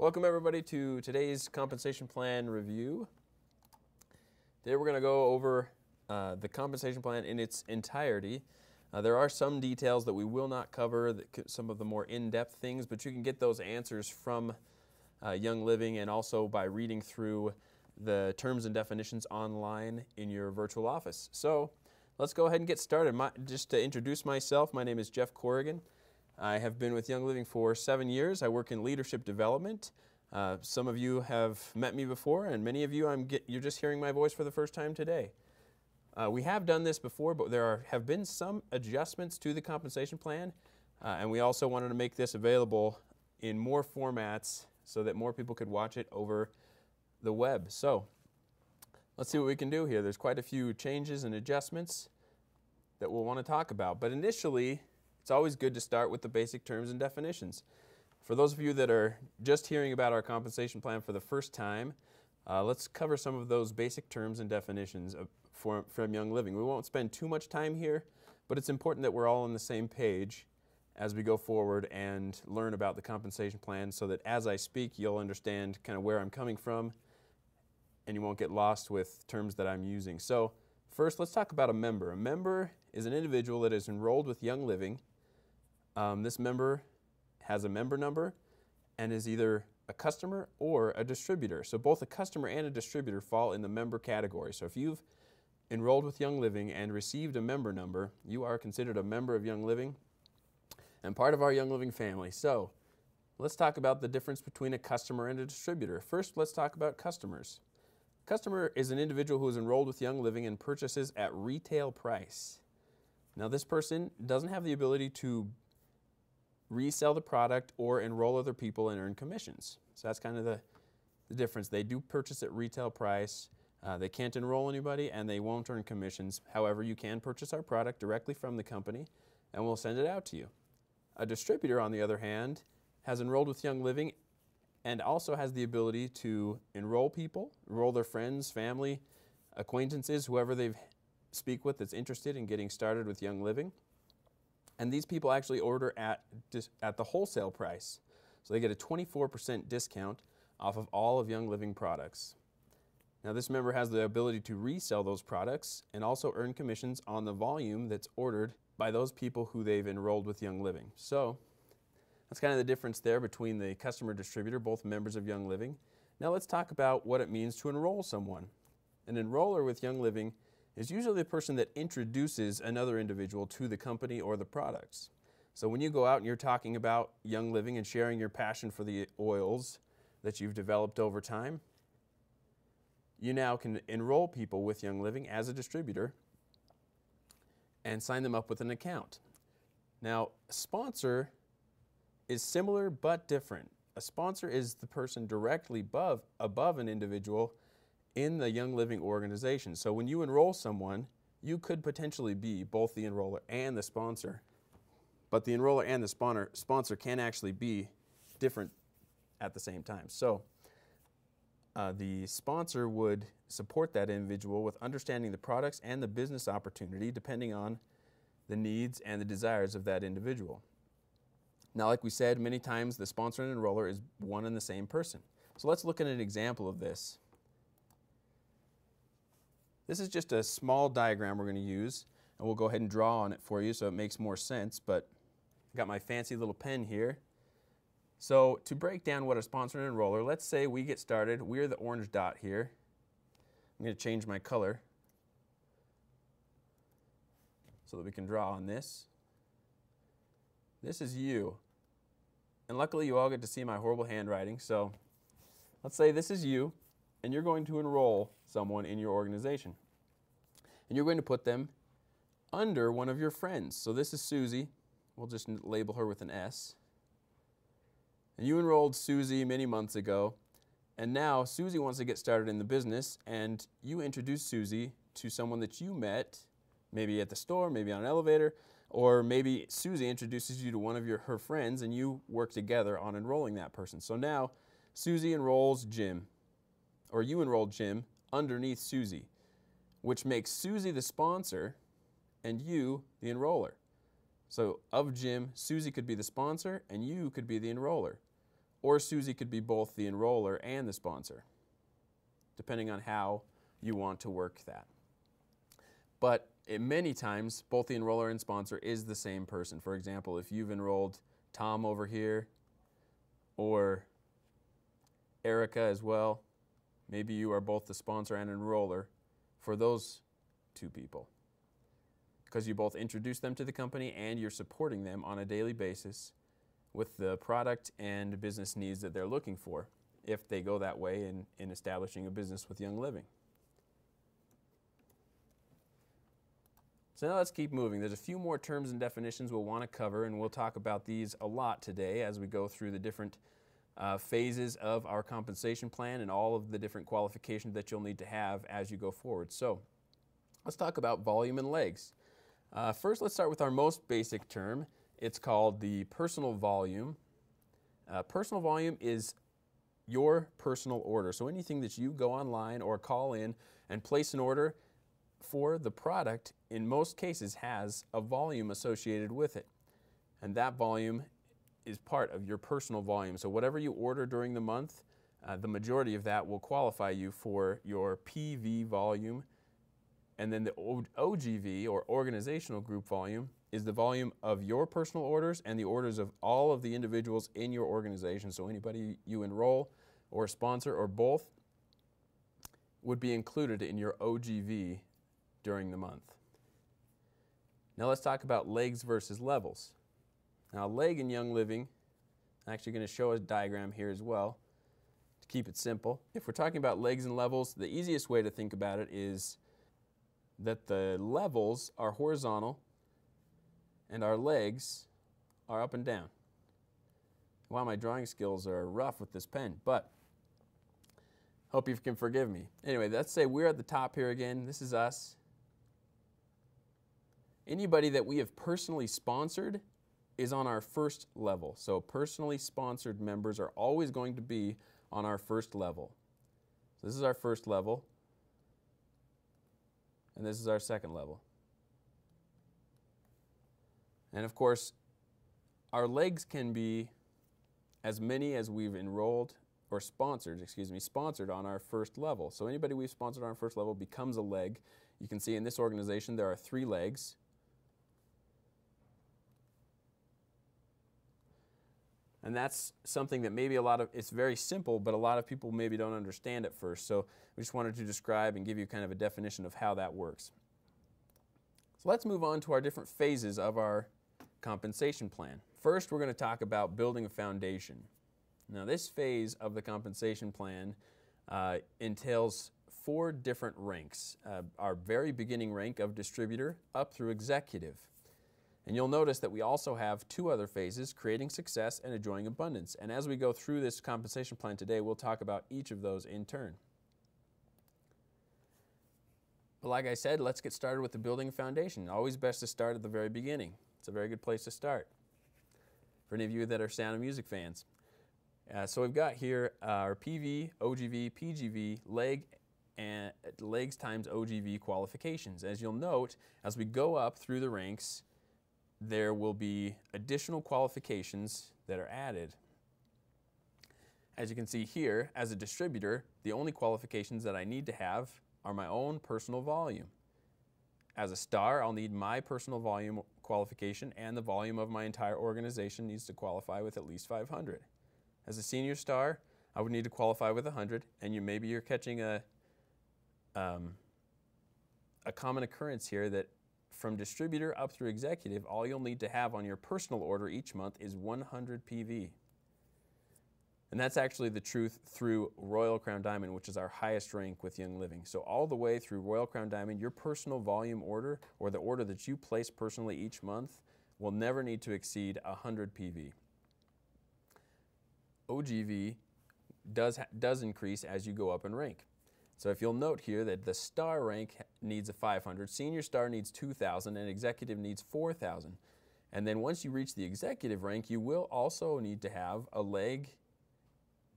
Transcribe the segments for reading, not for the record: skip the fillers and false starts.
Welcome everybody to today's compensation plan review. Today we're going to go over the compensation plan in its entirety. There are some details that we will not cover, some of the more in-depth things, but you can get those answers from Young Living and also by reading through the terms and definitions online in your virtual office. So let's go ahead and get started. Just to introduce myself, my name is Jeff Corrigan. I have been with Young Living for 7 years. I work in leadership development. Some of you have met me before, and many of you, you're just hearing my voice for the first time today. We have done this before, but there have been some adjustments to the compensation plan, and we also wanted to make this available in more formats so that more people could watch it over the web. So let's see what we can do here. There's quite a few changes and adjustments that we'll want to talk about, but initially, it's always good to start with the basic terms and definitions. For those of you that are just hearing about our compensation plan for the first time, let's cover some of those basic terms and definitions from Young Living. We won't spend too much time here, but it's important that we're all on the same page as we go forward and learn about the compensation plan so that as I speak, you'll understand kind of where I'm coming from and you won't get lost with terms that I'm using. So first, let's talk about a member. A member is an individual that is enrolled with Young Living. This member has a member number and is either a customer or a distributor. So both a customer and a distributor fall in the member category. So if you've enrolled with Young Living and received a member number, you are considered a member of Young Living and part of our Young Living family. So let's talk about the difference between a customer and a distributor. First, let's talk about customers. Customer is an individual who is enrolled with Young Living and purchases at retail price. Now this person doesn't have the ability to resell the product or enroll other people and earn commissions. So that's kind of the difference. They do purchase at retail price. They can't enroll anybody and they won't earn commissions. However, you can purchase our product directly from the company and we'll send it out to you. A distributor, on the other hand, has enrolled with Young Living and also has the ability to enroll people, enroll their friends, family, acquaintances, whoever they speak with that's interested in getting started with Young Living. And these people actually order at the wholesale price. So they get a 24% discount off of all of Young Living products. Now this member has the ability to resell those products and also earn commissions on the volume that's ordered by those people who they've enrolled with Young Living. So that's kind of the difference there between the customer distributor, both members of Young Living. Now let's talk about what it means to enroll someone. An enroller with Young Living is usually the person that introduces another individual to the company or the products. So when you go out and you're talking about Young Living and sharing your passion for the oils that you've developed over time, you now can enroll people with Young Living as a distributor and sign them up with an account. Now, a sponsor is similar but different. A sponsor is the person directly above an individual in the Young Living organization. So when you enroll someone, you could potentially be both the enroller and the sponsor. But the enroller and the sponsor can actually be different at the same time. So the sponsor would support that individual with understanding the products and the business opportunity depending on the needs and the desires of that individual. Now, like we said, many times the sponsor and enroller is one and the same person. So let's look at an example of this. This is just a small diagram we're going to use, and we'll go ahead and draw on it for you so it makes more sense, but I've got my fancy little pen here. So to break down what a sponsor and enroller, let's say we get started. We're the orange dot here. I'm going to change my color so that we can draw on this. This is you. And luckily you all get to see my horrible handwriting, so let's say this is you, and you're going to enroll someone in your organization. And you're going to put them under one of your friends. So this is Susie. We'll just label her with an S. And you enrolled Susie many months ago, and now Susie wants to get started in the business, and you introduce Susie to someone that you met, maybe at the store, maybe on an elevator, or maybe Susie introduces you to one of her friends, and you work together on enrolling that person. So now Susie enrolls Jim, or you enroll Jim underneath Susie, which makes Susie the sponsor and you the enroller. So of Jim, Susie could be the sponsor and you could be the enroller. or Susie could be both the enroller and the sponsor, depending on how you want to work that. But many times, both the enroller and sponsor is the same person. For example, if you've enrolled Tom over here, or Erica as well, maybe you are both the sponsor and enroller for those two people, because you both introduce them to the company and you're supporting them on a daily basis with the product and business needs that they're looking for if they go that way in establishing a business with Young Living. So now let's keep moving. There's a few more terms and definitions we'll want to cover, and we'll talk about these a lot today as we go through the different phases of our compensation plan and all of the different qualifications that you'll need to have as you go forward. So let's talk about volume and legs. First, let's start with our most basic term. It's called the personal volume. Personal volume is your personal order. So anything that you go online or call in and place an order for, the product in most cases has a volume associated with it. And that volume is part of your personal volume. So whatever you order during the month, the majority of that will qualify you for your PV volume. And then the OGV, or organizational group volume, is the volume of your personal orders and the orders of all of the individuals in your organization. So anybody you enroll or sponsor or both would be included in your OGV during the month. Now let's talk about legs versus levels. Now, leg in Young Living, I'm actually going to show a diagram here as well to keep it simple. If we're talking about legs and levels, the easiest way to think about it is that the levels are horizontal and our legs are up and down. Wow, my drawing skills are rough with this pen, but hope you can forgive me. Anyway, let's say we're at the top here again. This is us. Anybody that we have personally sponsored is on our first level. So personally sponsored members are always going to be on our first level. So this is our first level, and this is our second level. And of course, our legs can be as many as we've enrolled or sponsored on our first level. So anybody we've sponsored on our first level becomes a leg. You can see in this organization there are 3 legs. And that's something that maybe it's very simple, but a lot of people maybe don't understand at first. So we just wanted to describe and give you kind of a definition of how that works. So let's move on to our different phases of our compensation plan. First, we're going to talk about building a foundation. Now, this phase of the compensation plan entails 4 different ranks. Our very beginning rank of distributor up through executive. And you'll notice that we also have 2 other phases, creating success and enjoying abundance. And as we go through this compensation plan today, we'll talk about each of those in turn. But like I said, let's get started with the building a foundation. Always best to start at the very beginning. It's a very good place to start for any of you that are Sound of Music fans. So we've got here our PV, OGV, PGV, legs times OGV qualifications. As you'll note, as we go up through the ranks, there will be additional qualifications that are added. As you can see here, as a distributor, the only qualifications that I need to have are my own personal volume. As a star, I'll need my personal volume qualification, and the volume of my entire organization needs to qualify with at least 500. As a senior star, I would need to qualify with 100, and maybe you're catching a common occurrence here that from distributor up through executive, all you'll need to have on your personal order each month is 100 PV. And that's actually the truth through Royal Crown Diamond, which is our highest rank with Young Living. So all the way through Royal Crown Diamond, your personal volume order, or the order that you place personally each month, will never need to exceed 100 PV. OGV does increase as you go up in rank. So if you'll note here that the star rank needs a 500, senior star needs 2,000, and executive needs 4,000. And then once you reach the executive rank, you will also need to have a leg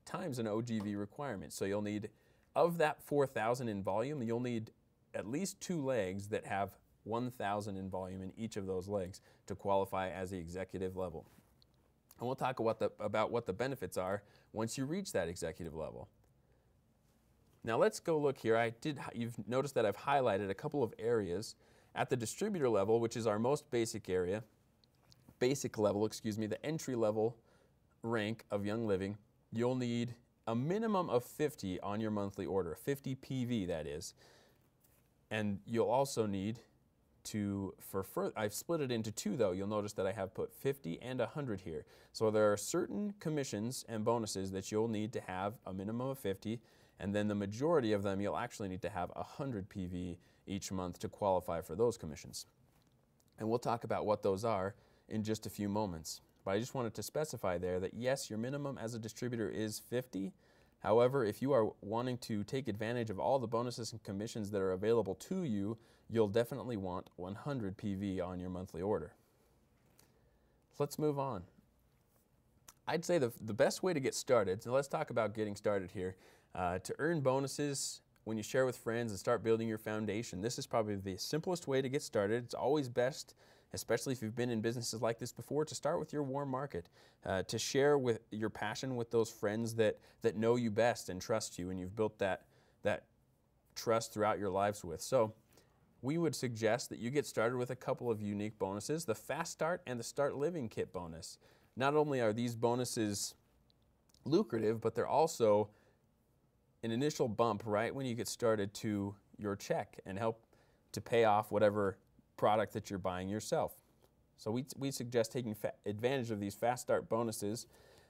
times an OGV requirement. So you'll need, of that 4,000 in volume, you'll need at least 2 legs that have 1,000 in volume in each of those legs to qualify as the executive level. And we'll talk about what the benefits are once you reach that executive level. Now let's go look here. You've noticed that I've highlighted a couple of areas. At the distributor level, which is our most basic level, the entry level rank of Young Living, you'll need a minimum of 50 on your monthly order, 50 PV that is. And you'll also need I've split it into two though. You'll notice that I have put 50 and 100 here. So there are certain commissions and bonuses that you'll need to have a minimum of 50, and then the majority of them you'll actually need to have 100 PV each month to qualify for those commissions. And we'll talk about what those are in just a few moments. But I just wanted to specify there that yes, your minimum as a distributor is 50. However, if you are wanting to take advantage of all the bonuses and commissions that are available to you, you'll definitely want 100 PV on your monthly order. Let's move on. I'd say the best way to get started, so let's talk about getting started here. To earn bonuses when you share with friends and start building your foundation, this is probably the simplest way to get started. It's always best, especially if you've been in businesses like this before, to start with your warm market, to share with your passion with those friends that know you best and trust you, and you've built that trust throughout your lives with. So we would suggest that you get started with a couple of unique bonuses, the Fast Start and the Start Living Kit bonus. Not only are these bonuses lucrative, but they're also an initial bump right when you get started to your check and help to pay off whatever product that you're buying yourself. So we suggest taking advantage of these Fast Start bonuses.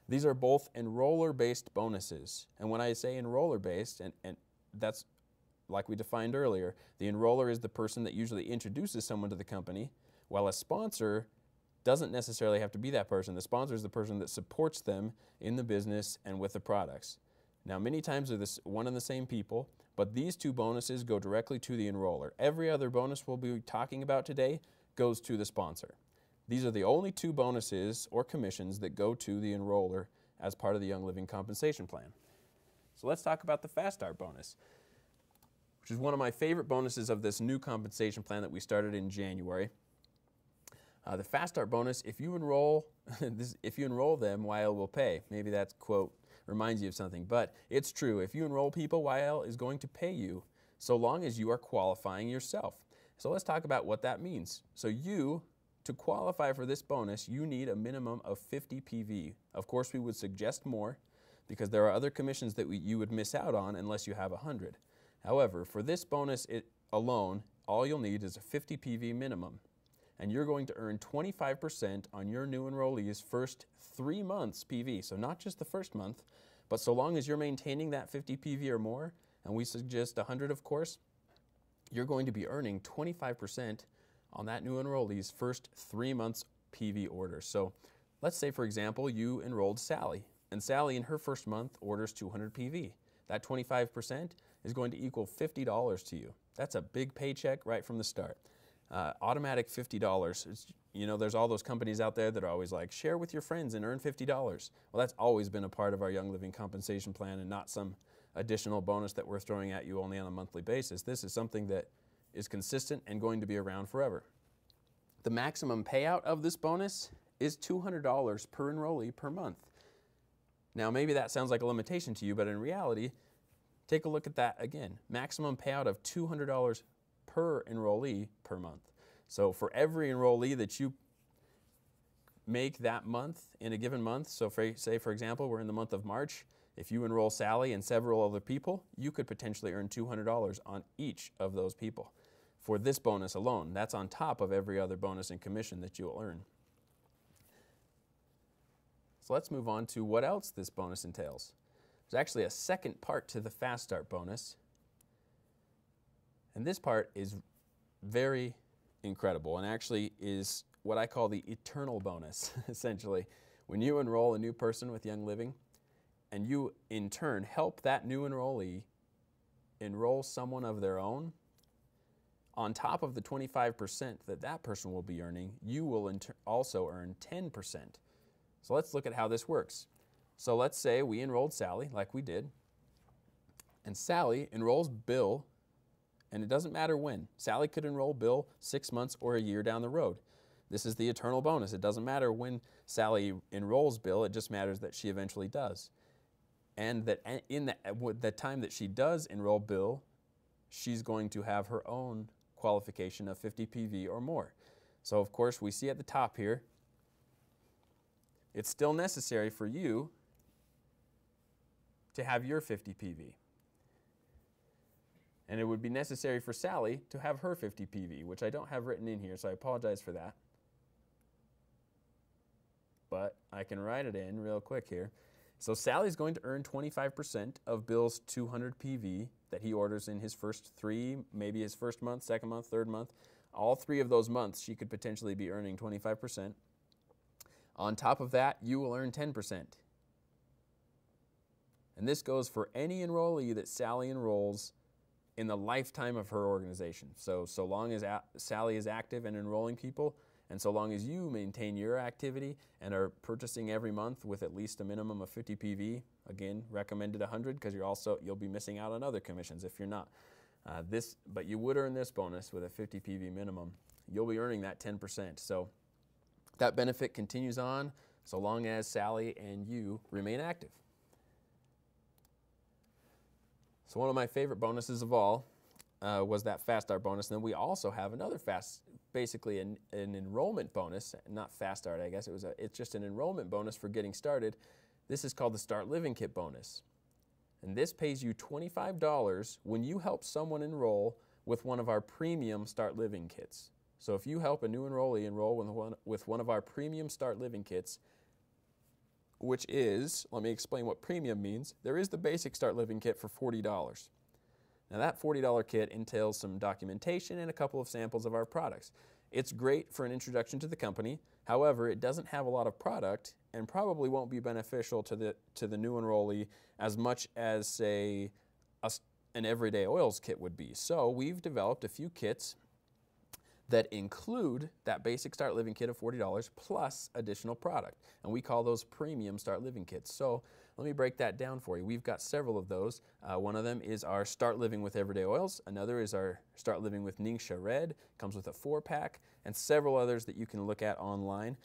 These are both enroller-based bonuses. And when I say enroller-based, and that's like we defined earlier, the enroller is the person that usually introduces someone to the company, while a sponsor doesn't necessarily have to be that person. The sponsor is the person that supports them in the business and with the products. Now, many times they're one and the same people, but these two bonuses go directly to the enroller. Every other bonus we'll be talking about today goes to the sponsor. These are the only two bonuses or commissions that go to the enroller as part of the Young Living Compensation Plan. So let's talk about the Fast Start bonus, which is one of my favorite bonuses of this new compensation plan that we started in January. The Fast Start bonus, if you enroll them, YL will pay. Maybe that's quote reminds you of something, but it's true. If you enroll people, YL is going to pay you so long as you are qualifying yourself. So let's talk about what that means. So to qualify for this bonus, you need a minimum of 50 PV. Of course, we would suggest more because there are other commissions that you would miss out on unless you have 100. However, for this bonus alone, all you'll need is a 50 PV minimum. And you're going to earn 25% on your new enrollees' first 3 months PV. So not just the first month, but so long as you're maintaining that 50 PV or more, and we suggest 100 of course, you're going to be earning 25% on that new enrollee's first 3 months PV order. So let's say, for example, you enrolled Sally, and Sally in her first month orders 200 PV. That 25% is going to equal $50 to you. That's a big paycheck right from the start. Automatic $50. There's all those companies out there that are always like, share with your friends and earn $50. Well, that's always been a part of our Young Living Compensation Plan and not some additional bonus that we're throwing at you only on a monthly basis. This is something that is consistent and going to be around forever. The maximum payout of this bonus is $200 per enrollee per month. Now, maybe that sounds like a limitation to you, but in reality, take a look at that again. Maximum payout of $200 per enrollee per month. So for every enrollee that you make that month in a given month, so say for example, we're in the month of March, if you enroll Sally and several other people, you could potentially earn $200 on each of those people for this bonus alone. That's on top of every other bonus and commission that you'll earn. So let's move on to what else this bonus entails. There's actually a second part to the Fast Start bonus. And this part is very incredible and actually is what I call the eternal bonus, essentially. When you enroll a new person with Young Living and you, in turn, help that new enrollee enroll someone of their own, on top of the 25% that person will be earning, you will also earn 10%. So let's look at how this works. So let's say we enrolled Sally, like we did, and Sally enrolls Bill. And it doesn't matter when. Sally could enroll Bill 6 months or a year down the road. This is the eternal bonus. It doesn't matter when Sally enrolls Bill, it just matters that she eventually does. And that in the time that she does enroll Bill, she's going to have her own qualification of 50 PV or more. So of course we see at the top here, it's still necessary for you to have your 50 PV. And it would be necessary for Sally to have her 50 PV, which I don't have written in here, so I apologize for that. But I can write it in real quick here. So Sally's going to earn 25% of Bill's 200 PV that he orders in his first 3, maybe his first month, second month, third month. All 3 of those months, she could potentially be earning 25%. On top of that, you will earn 10%. And this goes for any enrollee that Sally enrolls in the lifetime of her organization. So long as Sally is active and enrolling people, and so long as you maintain your activity and are purchasing every month with at least a minimum of 50 PV, again, recommended 100 because you'll be missing out on other commissions if you're not. But you would earn this bonus with a 50 PV minimum. You'll be earning that 10%. So that benefit continues on so long as Sally and you remain active. So one of my favorite bonuses of all was that Fast Start bonus. And then we also have another basically an enrollment bonus, not Fast Start, I guess. It's just an enrollment bonus for getting started. This is called the Start Living Kit bonus. And this pays you $25 when you help someone enroll with one of our premium Start Living Kits. So if you help a new enrollee enroll with one of our premium Start Living Kits, which is, let me explain what premium means. There is the basic Start Living Kit for $40. Now that $40 kit entails some documentation and a couple of samples of our products. It's great for an introduction to the company. However, it doesn't have a lot of product and probably won't be beneficial to the new enrollee as much as, say, an everyday oils kit would be. So we've developed a few kits that include that basic Start Living Kit of $40 plus additional product. And we call those premium Start Living Kits. So let me break that down for you. We've got several of those. One of them is our Start Living with Everyday Oils. Another is our Start Living with Ningxia Red. Comes with a 4-pack and several others that you can look at online.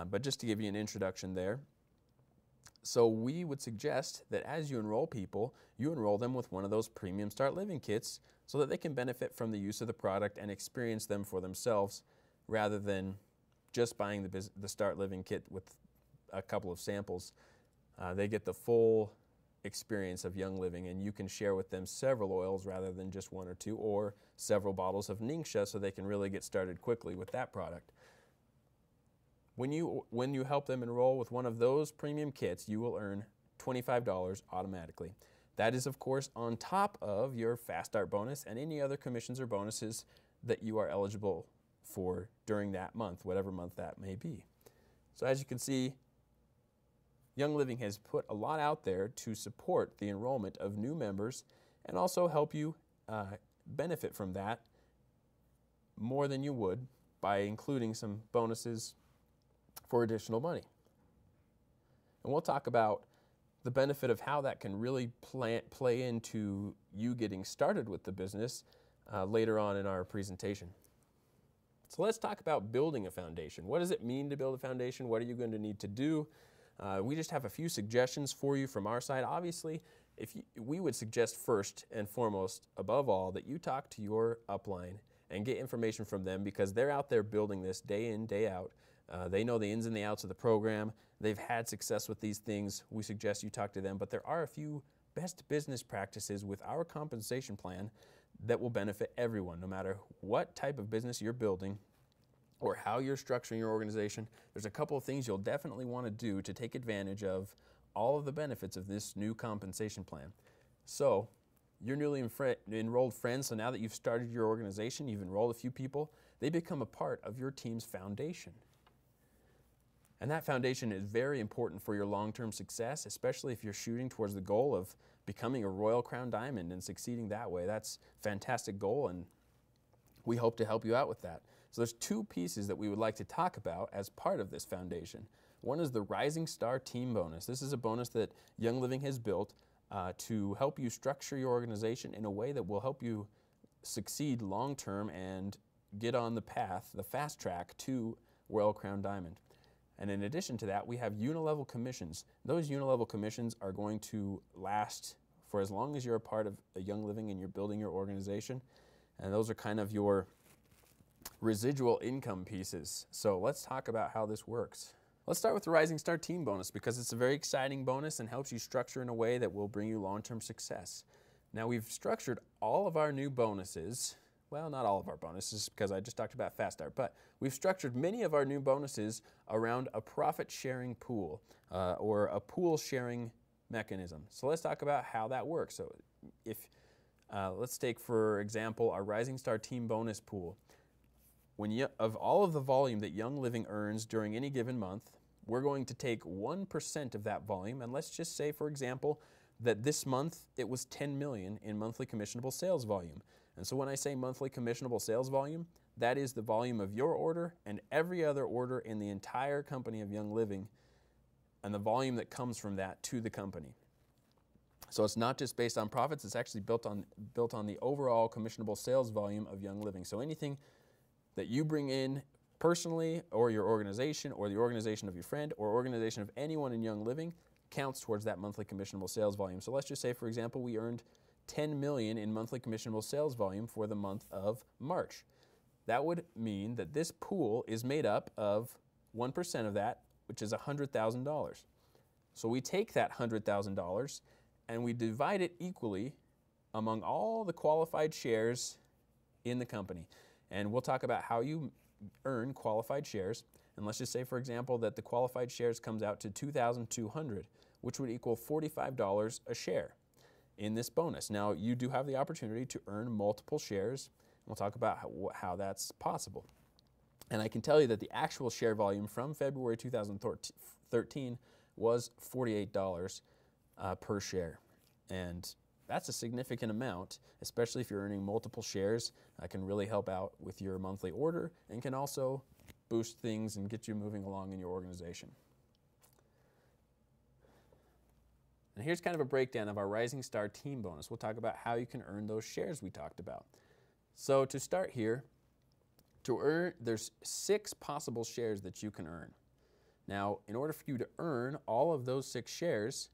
But just to give you an introduction there. So we would suggest that as you enroll people, you enroll them with one of those premium Start Living Kits so that they can benefit from the use of the product and experience them for themselves rather than just buying the Start Living Kit with a couple of samples. They get the full experience of Young Living, and you can share with them several oils rather than just 1 or 2, or several bottles of Ningxia so they can really get started quickly with that product. When you help them enroll with one of those premium kits, you will earn $25 automatically. That is, of course, on top of your Fast Start bonus and any other commissions or bonuses that you are eligible for during that month, whatever month that may be. So as you can see, Young Living has put a lot out there to support the enrollment of new members and also help you benefit from that more than you would by including some bonuses for additional money. And we'll talk about the benefit of how that can really play into you getting started with the business later on in our presentation. So let's talk about building a foundation. What does it mean to build a foundation? What are you going to need to do? We just have a few suggestions for you from our side. Obviously, we would suggest first and foremost, above all, that you talk to your upline and get information from them because they're out there building this day in, day out. They know the ins and the outs of the program. They've had success with these things. We suggest you talk to them, but there are a few best business practices with our compensation plan that will benefit everyone, no matter what type of business you're building or how you're structuring your organization. There's a couple of things you'll definitely want to do to take advantage of all of the benefits of this new compensation plan. So your newly enrolled friends, so now that you've started your organization, you've enrolled a few people, they become a part of your team's foundation. And that foundation is very important for your long-term success, especially if you're shooting towards the goal of becoming a Royal Crown Diamond and succeeding that way. That's a fantastic goal, and we hope to help you out with that. So there's 2 pieces that we would like to talk about as part of this foundation. One is the Rising Star Team Bonus. This is a bonus that Young Living has built to help you structure your organization in a way that will help you succeed long-term and get on the path, the fast track to Royal Crown Diamond. And in addition to that, we have unilevel commissions. Those unilevel commissions are going to last for as long as you're a part of a Young Living and you're building your organization. And those are kind of your residual income pieces. So let's talk about how this works. Let's start with the Rising Star Team Bonus because it's a very exciting bonus and helps you structure in a way that will bring you long-term success. Now we've structured all of our new bonuses, well, not all of our bonuses because I just talked about Fast Start, but we've structured many of our new bonuses around a profit sharing pool or a pool sharing mechanism. So let's talk about how that works. So if let's take, for example, our Rising Star Team Bonus pool. Of all of the volume that Young Living earns during any given month, we're going to take 1% of that volume, and let's just say, for example, that this month it was 10 million in monthly commissionable sales volume. And so when I say monthly commissionable sales volume, that is the volume of your order and every other order in the entire company of Young Living and the volume that comes from that to the company. So it's not just based on profits, it's actually built on the overall commissionable sales volume of Young Living. So anything that you bring in personally or your organization or the organization of your friend or organization of anyone in Young Living counts towards that monthly commissionable sales volume. So let's just say, for example, we earned 10 million in monthly commissionable sales volume for the month of March. That would mean that this pool is made up of 1% of that, which is $100,000. So we take that $100,000 and we divide it equally among all the qualified shares in the company. And we'll talk about how you earn qualified shares. And let's just say, for example, that the qualified shares comes out to 2,200, which would equal $45 a share in this bonus. Now, you do have the opportunity to earn multiple shares. We'll talk about how that's possible. And I can tell you that the actual share volume from February 2013 was $48 per share. And that's a significant amount, especially if you're earning multiple shares. That can really help out with your monthly order and can also boost things and get you moving along in your organization. And here's kind of a breakdown of our Rising Star Team Bonus. We'll talk about how you can earn those shares we talked about. So to start here, there's 6 possible shares that you can earn. Now, in order for you to earn all of those 6 shares,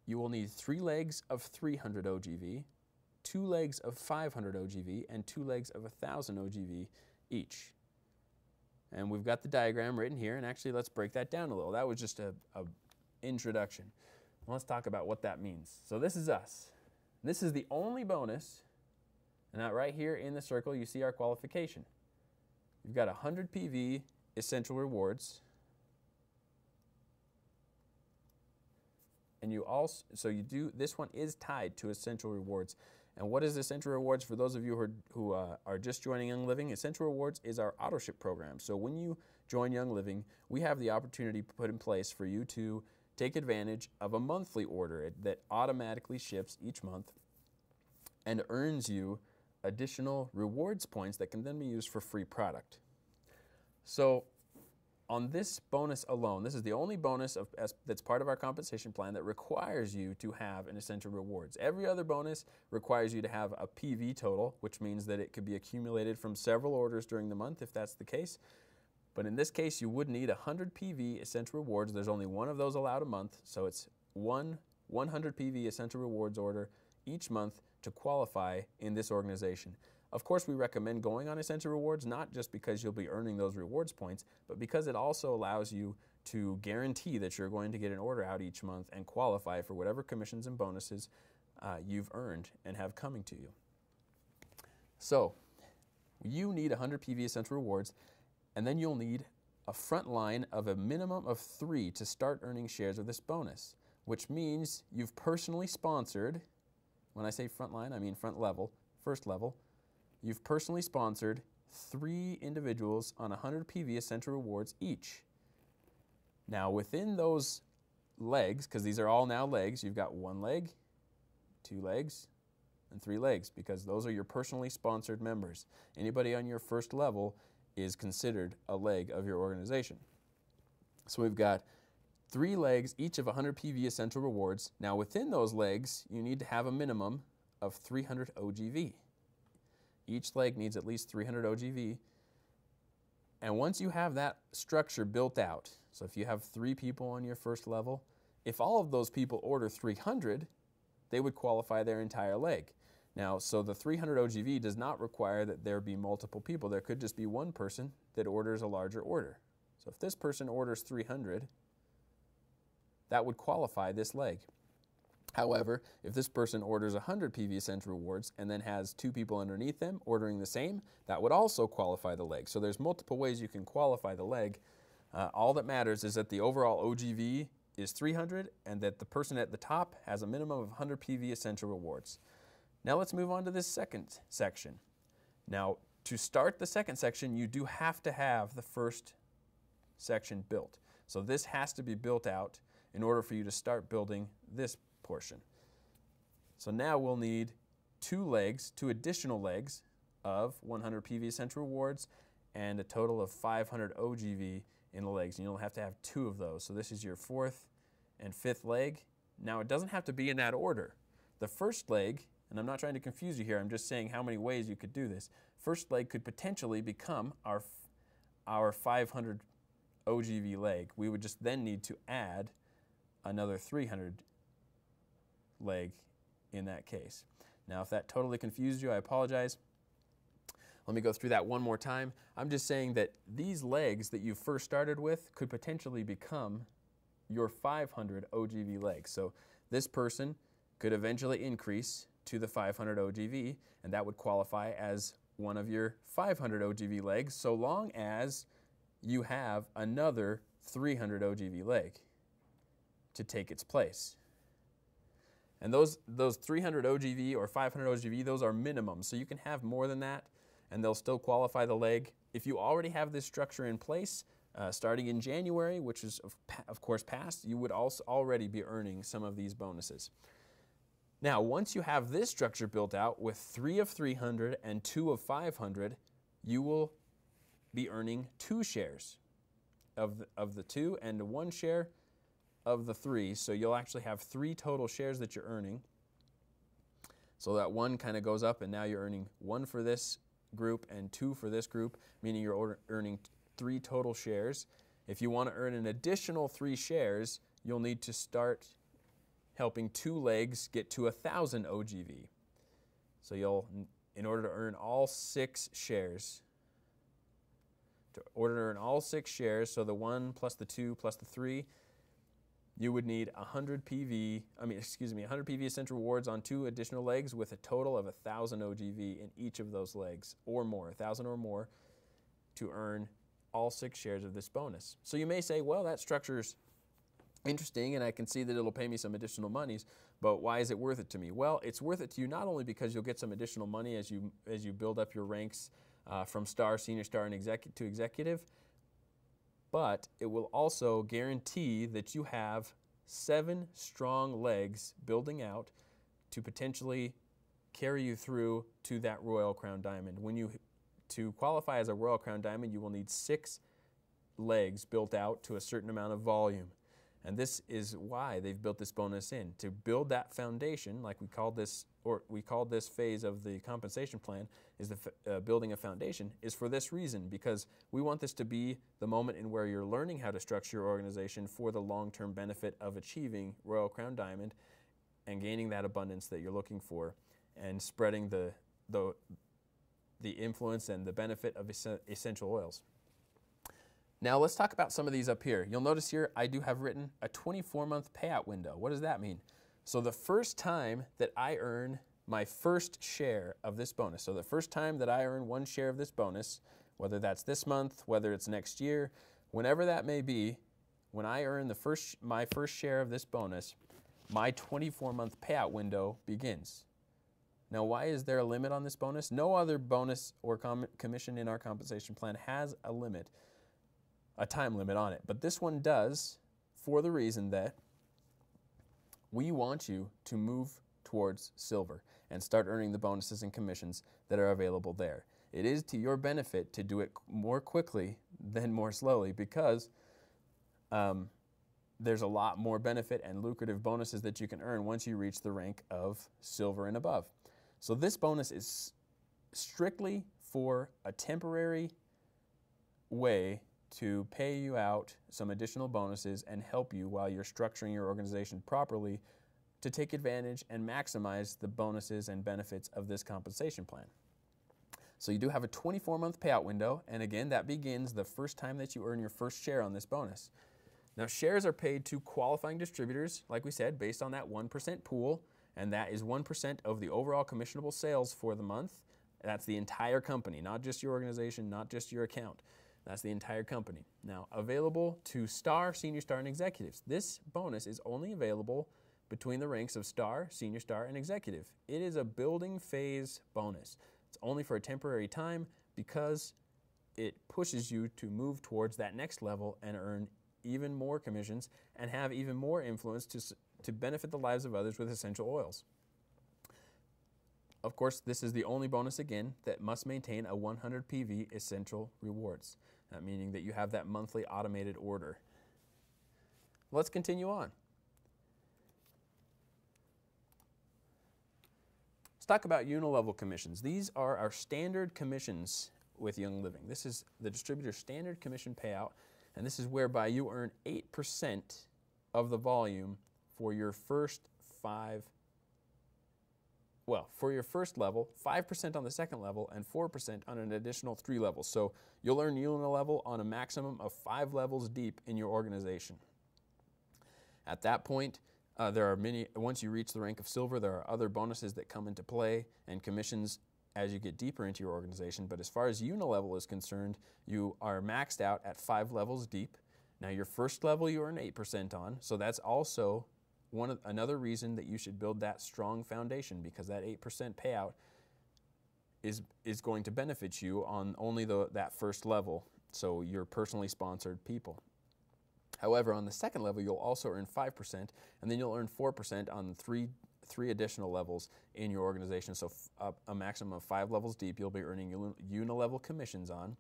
you will need 3 legs of 300 OGV, 2 legs of 500 OGV, and 2 legs of 1,000 OGV each. And we've got the diagram written here, and actually let's break that down a little. That was just a introduction. Let's talk about what that means. So this is us. This is the only bonus, and now right here in the circle you see our qualification. You've got 100 PV essential rewards, and this one is tied to essential rewards. And what is Essential Rewards? For those of you who are just joining Young Living, Essential Rewards is our auto ship program. So when you join Young Living, we have the opportunity put in place for you to take advantage of a monthly order that automatically ships each month and earns you additional rewards points that can then be used for free product. So on this bonus alone, this is the only bonus that's part of our compensation plan that requires you to have an Essential Rewards. Every other bonus requires you to have a PV total, which means that it could be accumulated from several orders during the month if that's the case. But in this case, you would need 100 PV Essential Rewards. There's only one of those allowed a month, so it's 100 PV Essential Rewards order each month to qualify in this organization. Of course, we recommend going on Essential Rewards, not just because you'll be earning those rewards points, but because it also allows you to guarantee that you're going to get an order out each month and qualify for whatever commissions and bonuses you've earned and have coming to you. So you need 100 PV Essential Rewards, and then you'll need a front line of a minimum of 3 to start earning shares of this bonus, which means you've personally sponsored, when I say front line, I mean first level, you've personally sponsored 3 individuals on 100 PV Essential Rewards each. Now within those legs, because these are all now legs, you've got 1 leg, 2 legs, and 3 legs, because those are your personally sponsored members. Anybody on your first level is considered a leg of your organization. So we've got 3 legs, each of 100 PV Essential Rewards. Now within those legs, you need to have a minimum of 300 OGV. Each leg needs at least 300 OGV. And once you have that structure built out, so if you have 3 people on your first level, if all of those people order 300, they would qualify their entire leg. Now, so the 300 OGV does not require that there be multiple people. There could just be one person that orders a larger order. So if this person orders 300, that would qualify this leg. However, if this person orders 100 PV Essential Rewards and then has 2 people underneath them ordering the same, that would also qualify the leg. So there's multiple ways you can qualify the leg. All that matters is that the overall OGV is 300 and that the person at the top has a minimum of 100 PV Essential Rewards. Now let's move on to this second section. Now, to start the second section, you do have to have the first section built. So this has to be built out in order for you to start building this portion. So now we'll need 2 additional legs of 100 PV Essential Rewards and a total of 500 OGV in the legs. And you'll have to have 2 of those. So this is your 4th and 5th leg. Now it doesn't have to be in that order. The first leg, and I'm not trying to confuse you here, I'm just saying how many ways you could do this. First leg could potentially become our 500 OGV leg. We would just then need to add another 300 leg in that case. Now, if that totally confused you, I apologize. Let me go through that one more time. I'm just saying that these legs that you first started with could potentially become your 500 OGV legs. So this person could eventually increase to the 500 OGV, and that would qualify as one of your 500 OGV legs, so long as you have another 300 OGV leg to take its place. And those 300 OGV or 500 OGV, those are minimums. So you can have more than that, and they'll still qualify the leg. If you already have this structure in place, starting in January, which is of course past, you would also already be earning some of these bonuses. Now, once you have this structure built out with 3 of 300 and 2 of 500, you will be earning 2 shares of the 2 and 1 share of the 3. So you'll actually have 3 total shares that you're earning. So that 1 kind of goes up, and now you're earning 1 for this group and 2 for this group, meaning you're earning 3 total shares. If you want to earn an additional 3 shares, you'll need to start helping 2 legs get to 1,000 OGV. So you'll, in order to earn all 6 shares, so the 1 plus the 2 plus the 3, you would need 100 PV Essential Rewards on 2 additional legs with a total of 1,000 OGV in each of those legs or more, 1,000 or more, to earn all 6 shares of this bonus. So you may say, well, that structure's interesting and I can see that it'll pay me some additional monies, but why is it worth it to me? Well, it's worth it to you not only because you'll get some additional money as you build up your ranks from star, senior star, and to executive, but it will also guarantee that you have 7 strong legs building out to potentially carry you through to that Royal Crown Diamond. To qualify as a Royal Crown Diamond, you will need 6 legs built out to a certain amount of volume. And this is why they've built this bonus in, to build that foundation, like we called this phase of the compensation plan, is the building a foundation, is for this reason, because we want this to be the moment in where you're learning how to structure your organization for the long-term benefit of achieving Royal Crown Diamond and gaining that abundance that you're looking for and spreading the influence and the benefit of essential oils. Now let's talk about some of these up here. You'll notice here I do have written a 24-month payout window. What does that mean? So the first time that I earn my first share of this bonus, so the first time that I earn 1 share of this bonus, whether that's this month, whether it's next year, whenever that may be, when I earn my first share of this bonus, my 24-month payout window begins. Now, why is there a limit on this bonus? No other bonus or commission in our compensation plan has a time limit on it, but this one does, for the reason that we want you to move towards silver and start earning the bonuses and commissions that are available there. It is to your benefit to do it more quickly than more slowly, because there's a lot more benefit and lucrative bonuses that you can earn once you reach the rank of silver and above. So this bonus is strictly for a temporary way to pay you out some additional bonuses and help you while you're structuring your organization properly to take advantage and maximize the bonuses and benefits of this compensation plan. So you do have a 24-month payout window, and again, that begins the first time that you earn your first share on this bonus. Now, shares are paid to qualifying distributors, like we said, based on that 1% pool, and that is 1% of the overall commissionable sales for the month. That's the entire company, not just your organization, not just your account. That's the entire company. Now, available to Star, Senior Star, and Executives. This bonus is only available between the ranks of Star, Senior Star, and Executive. It is a building phase bonus. It's only for a temporary time because it pushes you to move towards that next level and earn even more commissions and have even more influence to benefit the lives of others with essential oils. Of course, this is the only bonus, again, that must maintain a 100 PV essential rewards, meaning that you have that monthly automated order. Let's continue on. Let's talk about unilevel commissions. These are our standard commissions with Young Living. This is the distributor's standard commission payout, and this is whereby you earn 8% of the volume for your first for your first level, 5% on the second level, and 4% on an additional 3 levels. So you'll earn unilevel on a maximum of 5 levels deep in your organization. At that point, there are many, once you reach the rank of silver, there are other bonuses that come into play and commissions as you get deeper into your organization. But as far as unilevel is concerned, you are maxed out at 5 levels deep. Now your first level you earn 8% on, so that's also another reason that you should build that strong foundation, because that 8% payout is going to benefit you on only that first level, so you're personally sponsored people. However, on the second level, you'll also earn 5%, and then you'll earn 4% on three additional levels in your organization. So a maximum of 5 levels deep, you'll be earning unilevel commissions on.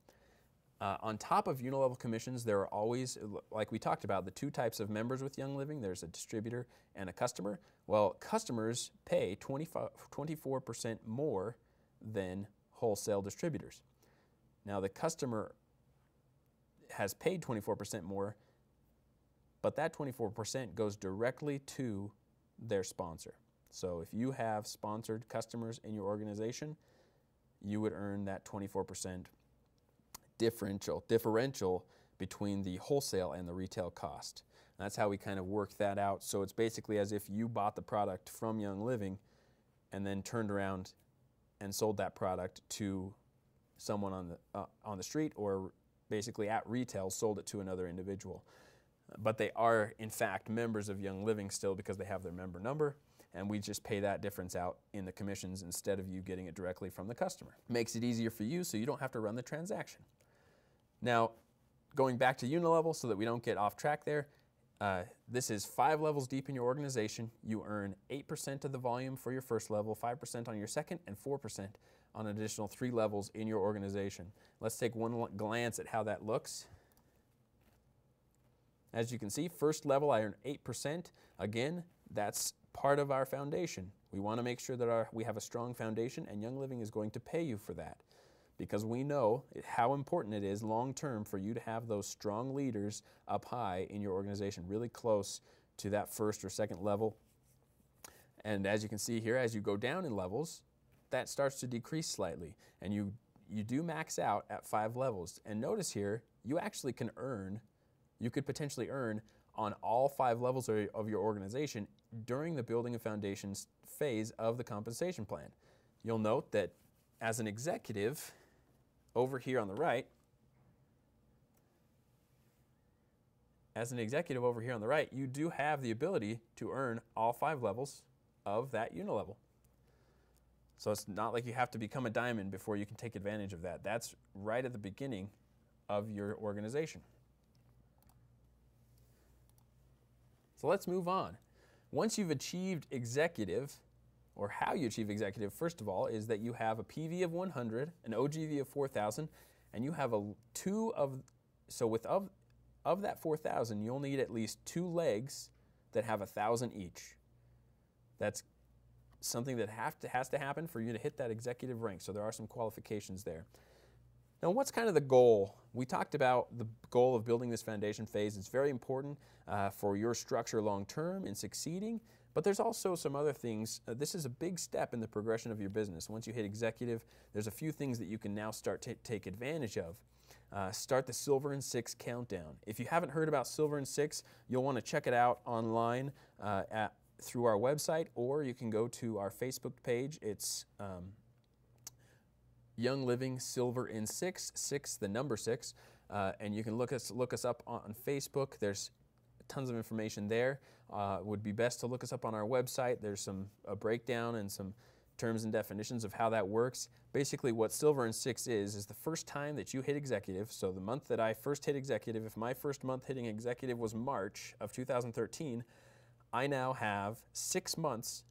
On top of unilevel commissions, there are always, like we talked about, the 2 types of members with Young Living. There's a distributor and a customer. Well, customers pay 24% more than wholesale distributors. Now, the customer has paid 24% more, but that 24% goes directly to their sponsor. So if you have sponsored customers in your organization, you would earn that 24% differential between the wholesale and the retail cost. And that's how we kind of work that out. So it's basically as if you bought the product from Young Living and then turned around and sold that product to someone on the street, or basically at retail sold it to another individual. But they are, in fact, members of Young Living still, because they have their member number, and we just pay that difference out in the commissions instead of you getting it directly from the customer. Makes it easier for you so you don't have to run the transaction. Now, going back to unilevel so that we don't get off track there, this is 5 levels deep in your organization. You earn 8% of the volume for your first level, 5% on your second, and 4% on an additional 3 levels in your organization. Let's take one glance at how that looks. As you can see, first level I earn 8%. Again, that's part of our foundation. We want to make sure that we have a strong foundation, and Young Living is going to pay you for that, because we know how important it is long term for you to have those strong leaders up high in your organization, really close to that first or second level. And as you can see here, as you go down in levels, that starts to decrease slightly, and you do max out at 5 levels. And notice here, you actually can earn, you could potentially earn on all 5 levels of your organization during the building and foundations phase of the compensation plan. You'll note that as an executive, over here on the right, you do have the ability to earn all 5 levels of that unilevel. So it's not like you have to become a diamond before you can take advantage of that. That's right at the beginning of your organization. So let's move on. Once you've achieved executive, or how you achieve executive, first of all, is that you have a PV of 100, an OGV of 4,000, and you have of that 4,000, you'll need at least 2 legs that have 1,000 each. That's something that has to happen for you to hit that executive rank, so there are some qualifications there. Now, what's kind of the goal? We talked about the goal of building this foundation phase. It's very important for your structure long term in succeeding, but there's also some other things. This is a big step in the progression of your business. Once you hit executive, there's a few things that you can now start to take advantage of. Start the Silver in 6 countdown. If you haven't heard about Silver in 6, you'll want to check it out online through our website, or you can go to our Facebook page. It's Young Living Silver in 6, 6 the number 6, and you can look us up on Facebook. There's tons of information there. It would be best to look us up on our website. There's a breakdown and some terms and definitions of how that works. Basically, what Silver in 6 is the first time that you hit executive. So the month that I first hit executive, if my first month hitting executive was March of 2013, I now have 6 months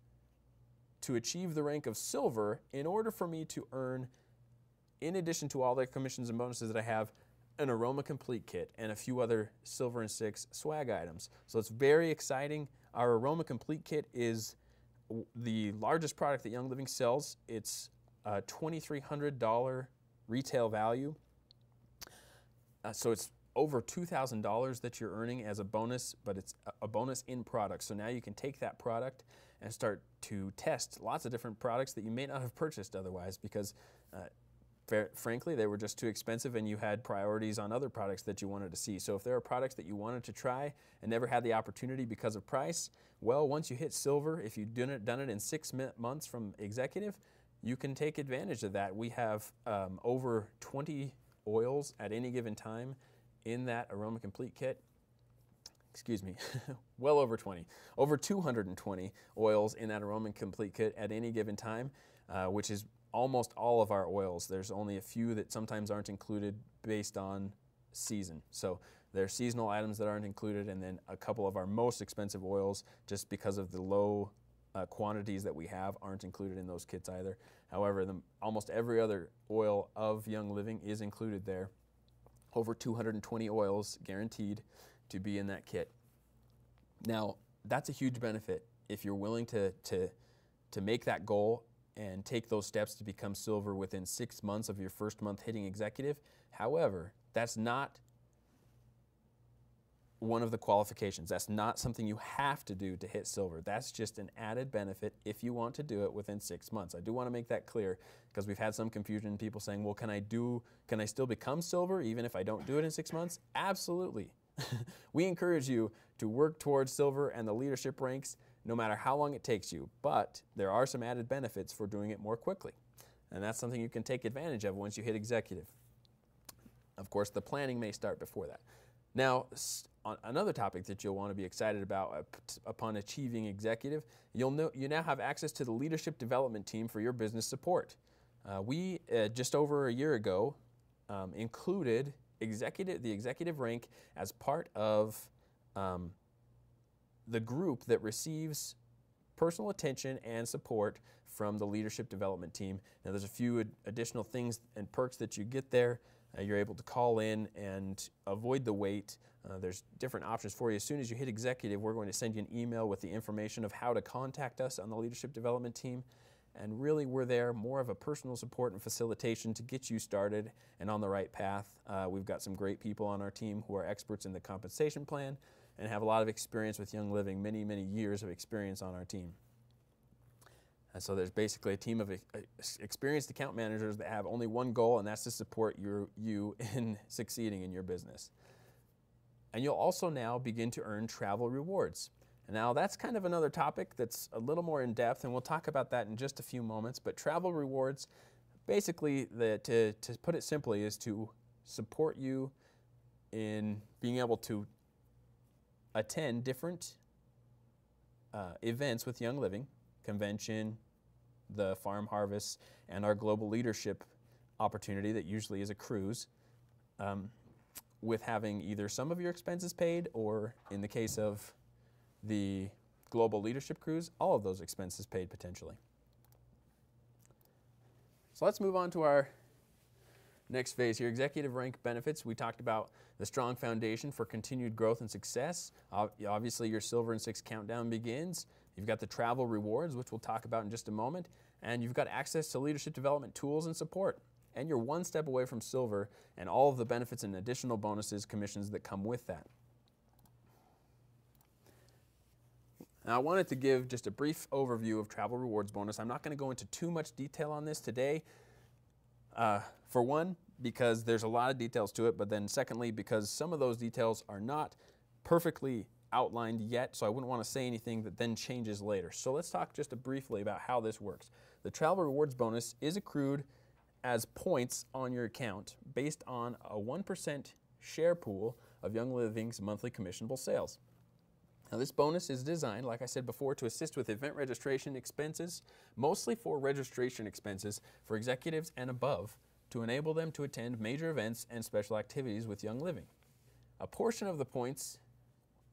to achieve the rank of Silver in order for me to earn, in addition to all the commissions and bonuses that I have, an Aroma Complete kit and a few other Silver in 6 swag items. So it's very exciting. Our Aroma Complete kit is the largest product that Young Living sells. It's a $2,300 retail value. So it's over $2,000 that you're earning as a bonus, but it's a bonus in product. So now you can take that product and start to test lots of different products that you may not have purchased otherwise, because frankly, they were just too expensive and you had priorities on other products that you wanted to see. So if there are products that you wanted to try and never had the opportunity because of price, well, once you hit Silver, if you've done it in 6 months from executive, you can take advantage of that. We have over 20 oils at any given time in that Aroma Complete kit. Excuse me, well over 20. Over 220 oils in that Aroma Complete kit at any given time, which is almost all of our oils. There's only a few that sometimes aren't included based on season. So there are seasonal items that aren't included, and then a couple of our most expensive oils, just because of the low quantities that we have, aren't included in those kits either. However, almost every other oil of Young Living is included there. Over 220 oils guaranteed to be in that kit. Now, that's a huge benefit if you're willing to make that goal and take those steps to become Silver within 6 months of your first month hitting executive. However, that's not one of the qualifications. That's not something you have to do to hit Silver. That's just an added benefit if you want to do it within 6 months. I do want to make that clear, because we've had some confusion, people saying, well, can I still become Silver even if I don't do it in 6 months? Absolutely. We encourage you to work towards Silver and the leadership ranks no matter how long it takes you, but there are some added benefits for doing it more quickly, and that's something you can take advantage of once you hit executive. Of course, the planning may start before that. Now, on another topic that you'll want to be excited about upon achieving executive, you now have access to the leadership development team for your business support. We, just over a year ago, included the executive rank as part of the group that receives personal attention and support from the leadership development team. Now, there's a few additional things and perks that you get there. You're able to call in and avoid the wait. There's different options for you. As soon as you hit executive, we're going to send you an email with the information of how to contact us on the leadership development team. And really, we're there more of a personal support and facilitation to get you started and on the right path. We've got some great people on our team who are experts in the compensation plan and have a lot of experience with Young Living, many, many years of experience on our team. And so there's basically a team of experienced account managers that have only one goal, and that's to support you in succeeding in your business. And you'll also now begin to earn travel rewards. And now that's kind of another topic that's a little more in depth, and we'll talk about that in just a few moments. But travel rewards, basically, to put it simply, is to support you in being able to attend different events with Young Living, convention, the farm harvest, and our global leadership opportunity that usually is a cruise, with having either some of your expenses paid, or in the case of the global leadership cruise, all of those expenses paid potentially. So let's move on to our next phase here, executive rank benefits. We talked about the strong foundation for continued growth and success. Obviously, your Silver in 6 countdown begins. You've got the travel rewards, which we'll talk about in just a moment, and you've got access to leadership development tools and support. and you're one step away from silver and all of the benefits and additional bonuses, commissions that come with that. Now, I wanted to give just a brief overview of Travel Rewards Bonus. I'm not going to go into too much detail on this today. For one, because there's a lot of details to it, but then secondly, because some of those details are not perfectly outlined yet, so I wouldn't want to say anything that then changes later. So let's talk just briefly about how this works. The Travel Rewards Bonus is accrued as points on your account based on a 1% share pool of Young Living's monthly commissionable sales. Now, this bonus is designed, like I said before, to assist with event registration expenses, mostly for registration expenses for executives and above, to enable them to attend major events and special activities with Young Living. A portion of the points,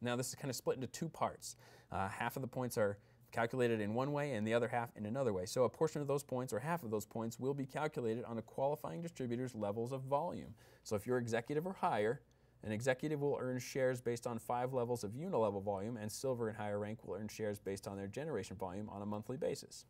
now this is kind of split into two parts. Half of the points are calculated in one way and the other half in another way. So a portion of those points, or half of those points, will be calculated on a qualifying distributor's levels of volume. So if you're executive or higher, an executive will earn shares based on 5 levels of unilevel volume, and silver and higher rank will earn shares based on their generation volume on a monthly basis.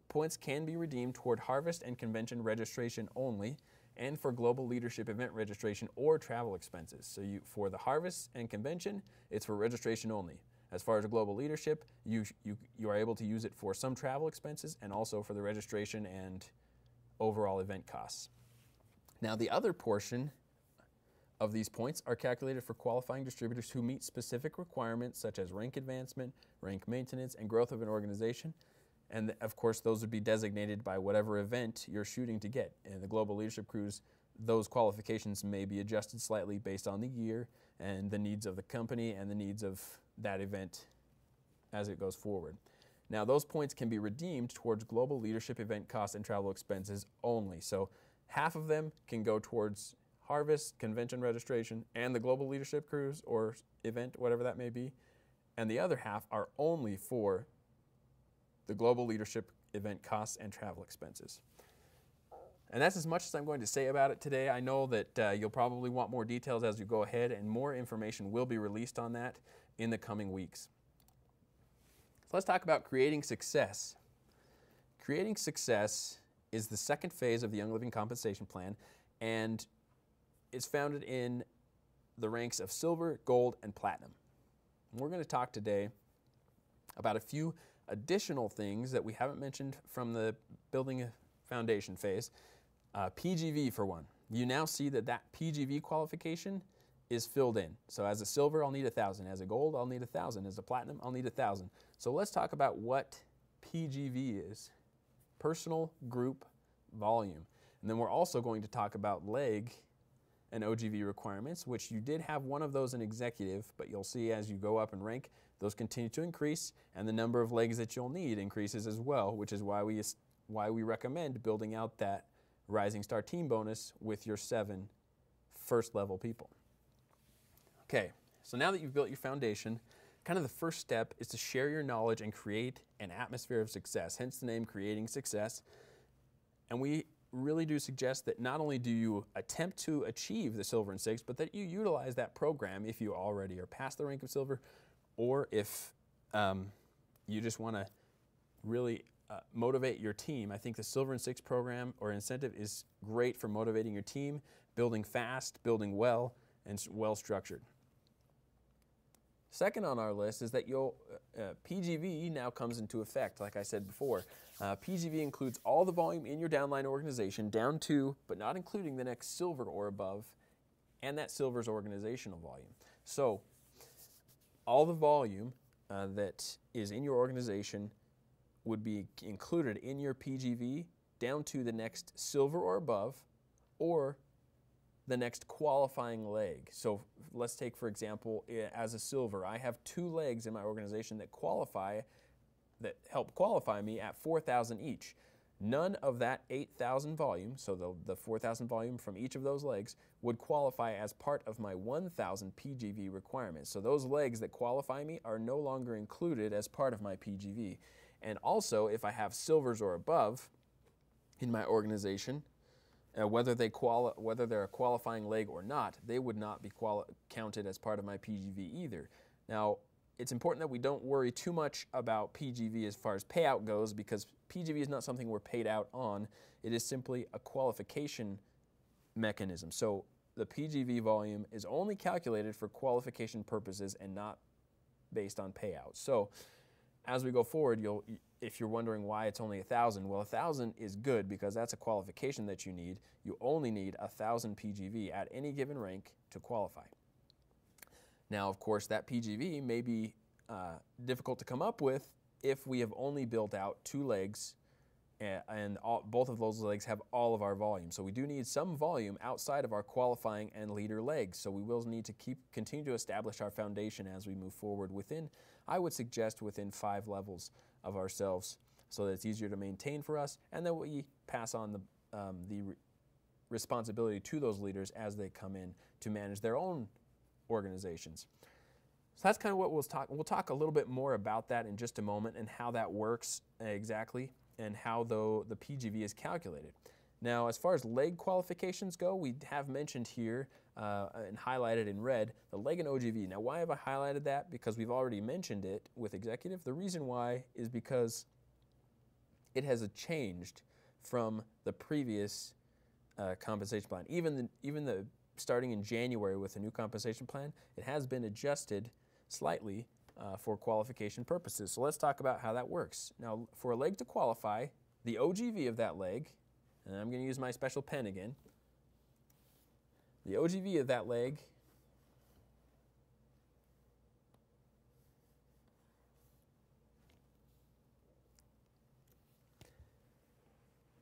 Points can be redeemed toward harvest and convention registration only, and for global leadership event registration or travel expenses. So for the harvest and convention, it's for registration only. As far as global leadership, you are able to use it for some travel expenses and also for the registration and overall event costs. Now, the other portion of these points are calculated for qualifying distributors who meet specific requirements such as rank advancement, rank maintenance, and growth of an organization. And of course, those would be designated by whatever event you're shooting to get. In the Global Leadership Cruise, those qualifications may be adjusted slightly based on the year and the needs of the company and the needs of that event as it goes forward. Now, those points can be redeemed towards global leadership event costs and travel expenses only. So half of them can go towards harvest, convention registration, and the Global Leadership Cruise or event, whatever that may be. And the other half are only for the Global Leadership event costs and travel expenses. And that's as much as I'm going to say about it today. I know that you'll probably want more details as you go ahead, and more information will be released on that in the coming weeks. So let's talk about creating success. Creating success is the second phase of the Young Living Compensation Plan, and it's founded in the ranks of silver, gold, and platinum. And we're going to talk today about a few additional things that we haven't mentioned from the building a foundation phase. PGV for one. You now see that PGV qualification is filled in. So as a silver, I'll need 1,000. As a gold, I'll need 1,000. As a platinum, I'll need 1,000. So let's talk about what PGV is. Personal Group Volume. And then we're also going to talk about leg and OGV requirements, which you did have one of those in executive, but you'll see as you go up in rank, those continue to increase, and the number of legs that you'll need increases as well, which is why we recommend building out that Rising Star Team bonus with your 7 first-level people. Okay, so now that you've built your foundation, kind of the first step is to share your knowledge and create an atmosphere of success, hence the name Creating Success. And we really do suggest that not only do you attempt to achieve the silver and 6, but that you utilize that program if you already are past the rank of silver, or if you just want to really motivate your team. I think the Silver and 6 program or incentive is great for motivating your team, building fast, building well, and well structured. Second on our list is that PGV now comes into effect, like I said before. PGV includes all the volume in your downline organization down to, but not including the next silver or above, and that silver's organizational volume. So all the volume that is in your organization would be included in your PGV down to the next silver or above, or the next qualifying leg. So let's take, for example, as a silver, I have 2 legs in my organization that help qualify me at 4,000 each. None of that 8,000 volume, so the 4,000 volume from each of those legs, would qualify as part of my 1,000 PGV requirement. So those legs that qualify me are no longer included as part of my PGV. And also, if I have silvers or above in my organization, whether they're a qualifying leg or not, they would not be counted as part of my PGV either. Now, it's important that we don't worry too much about PGV as far as payout goes, because PGV is not something we're paid out on. It is simply a qualification mechanism. So the PGV volume is only calculated for qualification purposes and not based on payouts. So as we go forward, if you're wondering why it's only 1,000, well, 1,000 is good because that's a qualification that you need. You only need 1,000 PGV at any given rank to qualify. Now, of course, that PGV may be difficult to come up with if we have only built out 2 legs and both of those legs have all of our volume. So we do need some volume outside of our qualifying and leader legs. So we will need to continue to establish our foundation as we move forward within, I would suggest, within 5 levels of ourselves, so that it's easier to maintain for us, and then we pass on the responsibility to those leaders as they come in to manage their own organizations. So that's kind of what we'll talk. We'll talk a little bit more about that in just a moment and how that works exactly, and how the PGV is calculated. Now, as far as leg qualifications go, we have mentioned here and highlighted in red the leg and OGV. Now, why have I highlighted that? Because we've already mentioned it with executive. The reason why is because it has changed from the previous compensation plan. Even the starting in January with the new compensation plan, it has been adjusted slightly for qualification purposes. So let's talk about how that works. Now, for a leg to qualify, the OGV of that leg, and I'm going to use my special pen again, the OGV of that leg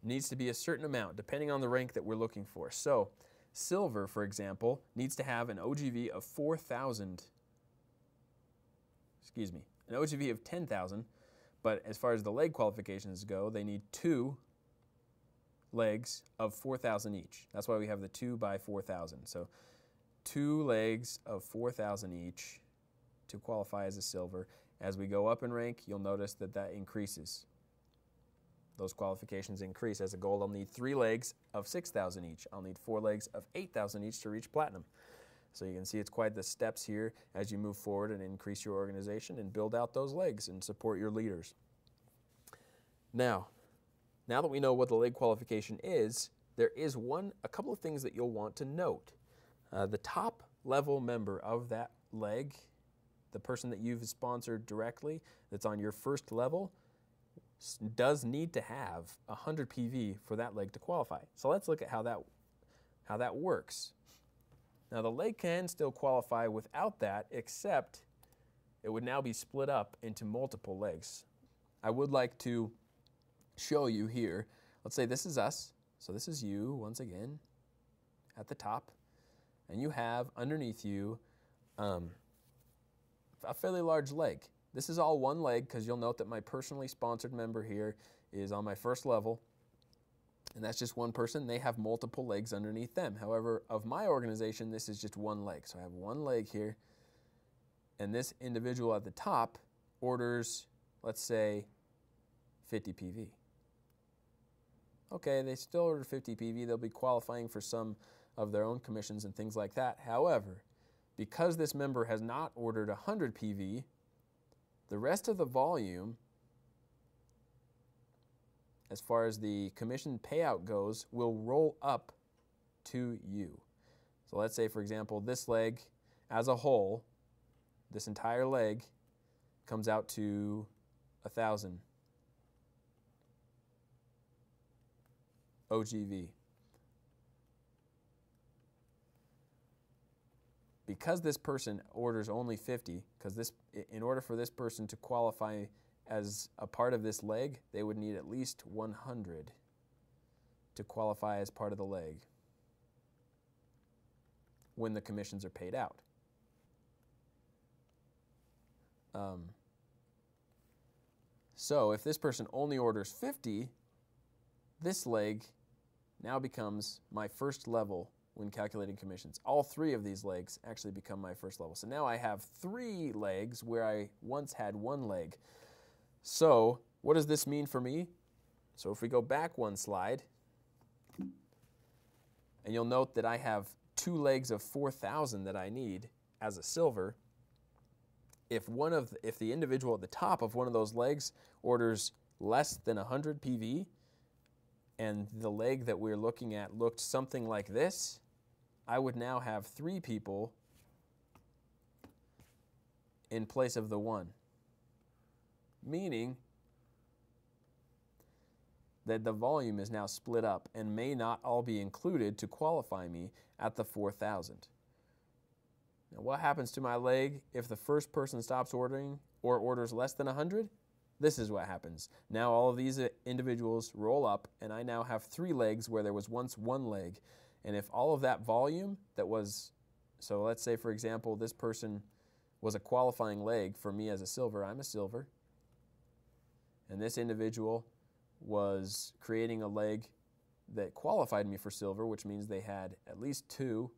needs to be a certain amount depending on the rank that we're looking for. So silver, for example, needs to have an OGV of 4,000, an OGV of 10,000, but as far as the leg qualifications go, they need 2 legs of 4,000 each. That's why we have the 2 by 4,000. So 2 legs of 4,000 each to qualify as a silver. As we go up in rank, you'll notice that increases. Those qualifications increase. As a gold, I'll need 3 legs of 6,000 each. I'll need 4 legs of 8,000 each to reach platinum. So you can see it's quite the steps here as you move forward and increase your organization and build out those legs and support your leaders. Now that we know what the leg qualification is, there is a couple of things that you'll want to note. The top level member of that leg, the person that you've sponsored directly, that's on your first level, does need to have 100 PV for that leg to qualify. So let's look at how that works. Now, the leg can still qualify without that, except it would now be split up into multiple legs. I would like to show you here. Let's say this is us. So this is you, once again, at the top. And you have underneath you a fairly large leg. This is all one leg, because you'll note that my personally sponsored member here is on my first level. And that's just one person. They have multiple legs underneath them. However, of my organization, this is just one leg. So I have one leg here. And this individual at the top orders, let's say, 50 PV. Okay, they still order 50 PV. They'll be qualifying for some of their own commissions and things like that. However, because this member has not ordered 100 PV, the rest of the volume, as far as the commission payout goes, will roll up to you. So let's say, for example, this leg as a whole, this entire leg comes out to 1,000 OGV. Because this person orders only 50, because in order for this person to qualify as a part of this leg, they would need at least 100 to qualify as part of the leg when the commissions are paid out. So if this person only orders 50, this leg now becomes my first level when calculating commissions. All 3 of these legs actually become my first level. So now I have 3 legs where I once had 1 leg. So what does this mean for me? So if we go back 1 slide, and you'll note that I have 2 legs of 4,000 that I need as a silver. if the individual at the top of one of those legs orders less than 100 PV, and the leg that we're looking at looked something like this, I would now have 3 people in place of the 1, meaning that the volume is now split up and may not all be included to qualify me at the 4,000. Now, what happens to my leg if the first person stops ordering or orders less than 100? This is what happens. Now all of these individuals roll up, and I now have 3 legs where there was once 1 leg. And if all of that volume that was, so let's say, for example, this person was a qualifying leg for me as a silver. I'm a silver. And this individual was creating a leg that qualified me for silver, which means they had at least 2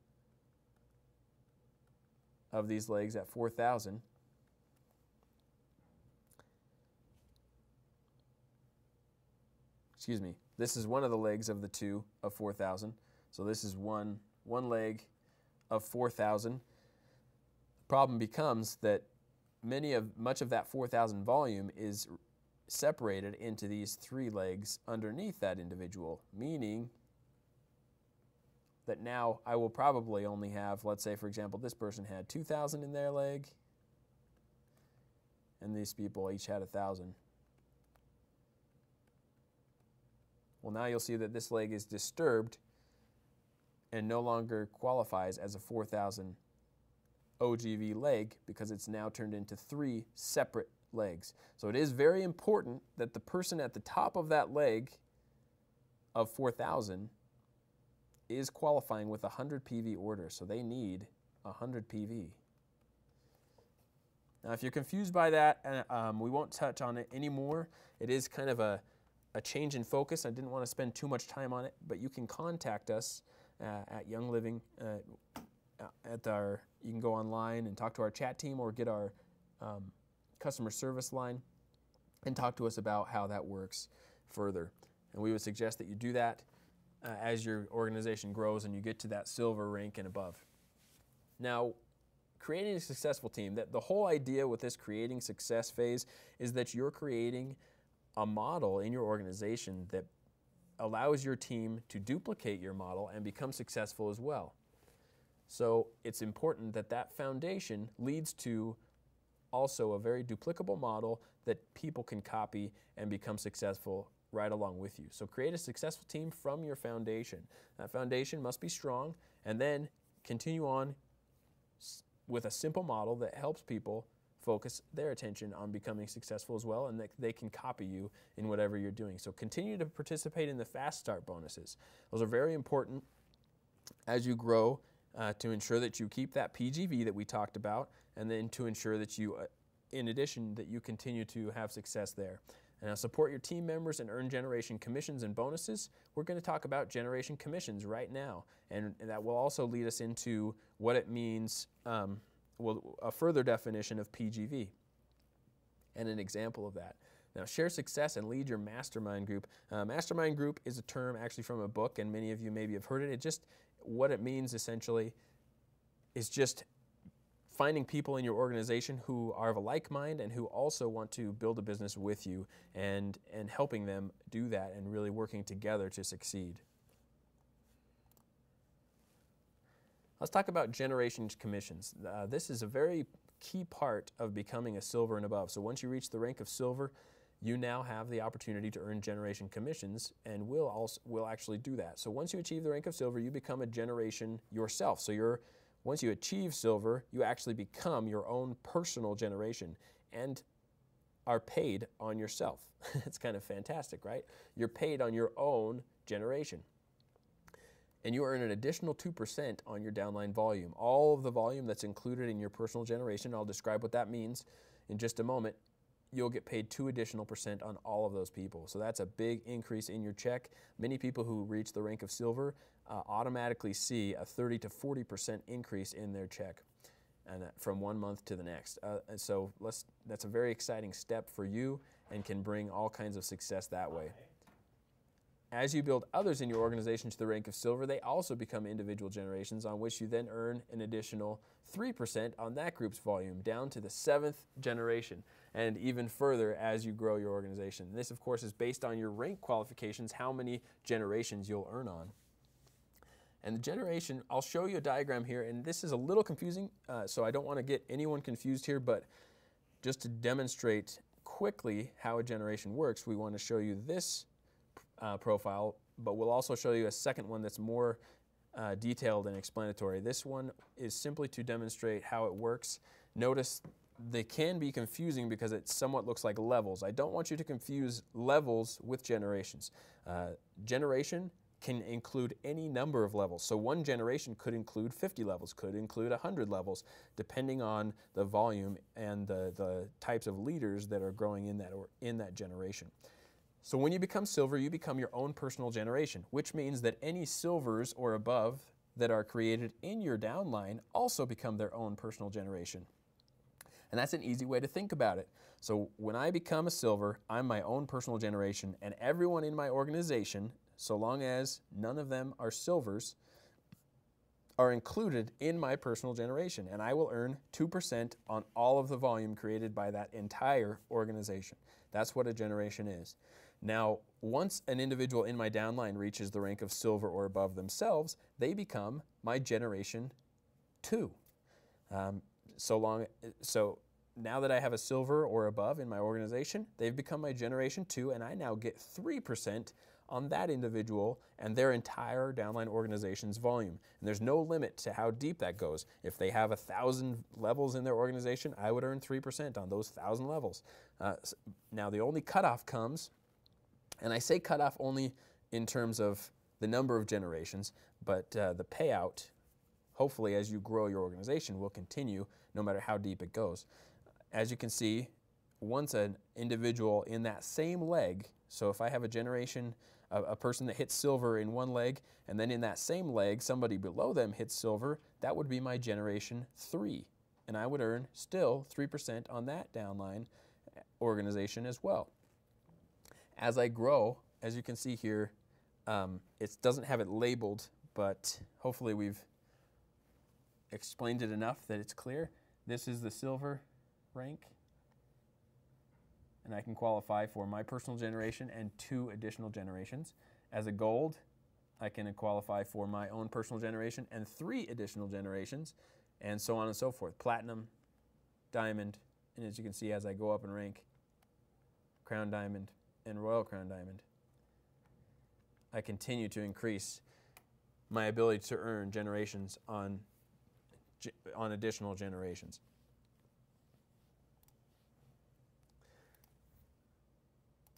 of these legs at 4,000. Excuse me, this is one of the legs of the 2 of 4,000. So this is one leg of 4,000. Problem becomes that much of that 4,000 volume is separated into these 3 legs underneath that individual, meaning that now I will probably only have, let's say, for example, this person had 2,000 in their leg, and these people each had 1,000. Well, now you'll see that this leg is disturbed and no longer qualifies as a 4,000 OGV leg because it's now turned into 3 separate legs. So it is very important that the person at the top of that leg of 4,000 is qualifying with 100 PV order. So they need 100 PV. Now, if you're confused by that, we won't touch on it anymore. It is kind of a change in focus. I didn't want to spend too much time on it, but you can contact us at Young Living. You can go online and talk to our chat team or get our customer service line and talk to us about how that works further. And we would suggest that you do that as your organization grows and you get to that silver rank and above. Now, creating a successful team, the whole idea with this creating success phase is that you're creating a model in your organization that allows your team to duplicate your model and become successful as well. So it's important that that foundation leads to also a very duplicable model that people can copy and become successful right along with you. So create a successful team from your foundation. That foundation must be strong, and then continue on with a simple model that helps people focus their attention on becoming successful as well, and that they can copy you in whatever you're doing. So continue to participate in the Fast Start bonuses. Those are very important as you grow to ensure that you keep that PGV that we talked about, and then to ensure that you, in addition, that you continue to have success there. And now support your team members and earn generation commissions and bonuses. We're going to talk about generation commissions right now, and that will also lead us into what it means, a further definition of PGV and an example of that. Now, share success and lead your mastermind group. Mastermind group is a term actually from a book, and many of you maybe have heard it. What it means essentially is just finding people in your organization who are of a like mind and who also want to build a business with you, and helping them do that and really working together to succeed. Let's talk about generation commissions. This is a very key part of becoming a silver and above. So once you reach the rank of silver, you now have the opportunity to earn generation commissions, and we'll actually do that. So once you achieve the rank of silver, you become a generation yourself. So once you achieve silver, you actually become your own personal generation and are paid on yourself. It's kind of fantastic, right? You're paid on your own generation. And you earn an additional 2% on your downline volume. All of the volume that's included in your personal generation, I'll describe what that means in just a moment, you'll get paid 2 additional % on all of those people. So that's a big increase in your check. Many people who reach the rank of silver automatically see a 30 to 40% increase in their check, and from one month to the next. So that's a very exciting step for you and can bring all kinds of success that way. As you build others in your organization to the rank of silver, they also become individual generations on which you then earn an additional 3% on that group's volume down to the 7th generation and even further as you grow your organization. And this, of course, is based on your rank qualifications, how many generations you'll earn on. And the generation, I'll show you a diagram here, and this is a little confusing, so I don't want to get anyone confused here, but just to demonstrate quickly how a generation works, we want to show you this profile, but we'll also show you a second one that's more detailed and explanatory. This one is simply to demonstrate how it works. Notice they can be confusing because it somewhat looks like levels. I don't want you to confuse levels with generations. Generation can include any number of levels. So one generation could include 50 levels, could include 100 levels, depending on the volume and the types of leaders that are growing in that generation. So when you become silver, you become your own personal generation, which means that any silvers or above that are created in your downline also become their own personal generation. And that's an easy way to think about it. So when I become a silver, I'm my own personal generation, and everyone in my organization, so long as none of them are silvers, are included in my personal generation, and I will earn 2% on all of the volume created by that entire organization. That's what a generation is. Now, once an individual in my downline reaches the rank of silver or above themselves, they become my generation 2. So now that I have a silver or above in my organization, they've become my generation 2, and I now get 3% on that individual and their entire downline organization's volume. And there's no limit to how deep that goes. If they have 1,000 levels in their organization, I would earn 3% on those 1,000 levels. Now the only cutoff comes, and I say cutoff only in terms of the number of generations, but the payout, hopefully as you grow your organization, will continue no matter how deep it goes. As you can see, once an individual in that same leg, so if I have a generation, a person that hits silver in one leg, and then in that same leg, somebody below them hits silver, that would be my generation 3. And I would earn still 3% on that downline organization as well. As I grow, as you can see here, it doesn't have it labeled, but hopefully we've explained it enough that it's clear. This is the silver rank, and I can qualify for my personal generation and 2 additional generations. As a gold, I can qualify for my own personal generation and 3 additional generations, and so on and so forth. Platinum, diamond, and as you can see, as I go up in rank, crown diamond and royal crown diamond, I continue to increase my ability to earn generations on additional generations.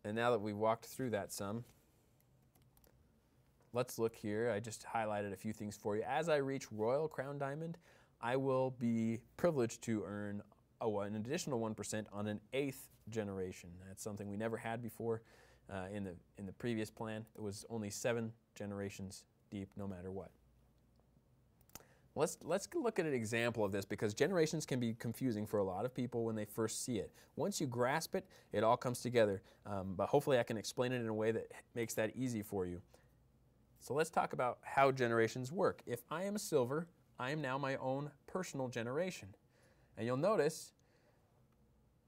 And now that we've walked through that some, let's look here. I just highlighted a few things for you. As I reach Royal Crown Diamond, I will be privileged to earn an additional 1% on an 8th generation. That's something we never had before in the previous plan. It was only 7 generations deep no matter what. Let's look at an example of this, because generations can be confusing for a lot of people when they first see it. Once you grasp it, it all comes together. But hopefully I can explain it in a way that makes that easy for you. So let's talk about how generations work. If I am a silver, I am now my own personal generation. And you'll notice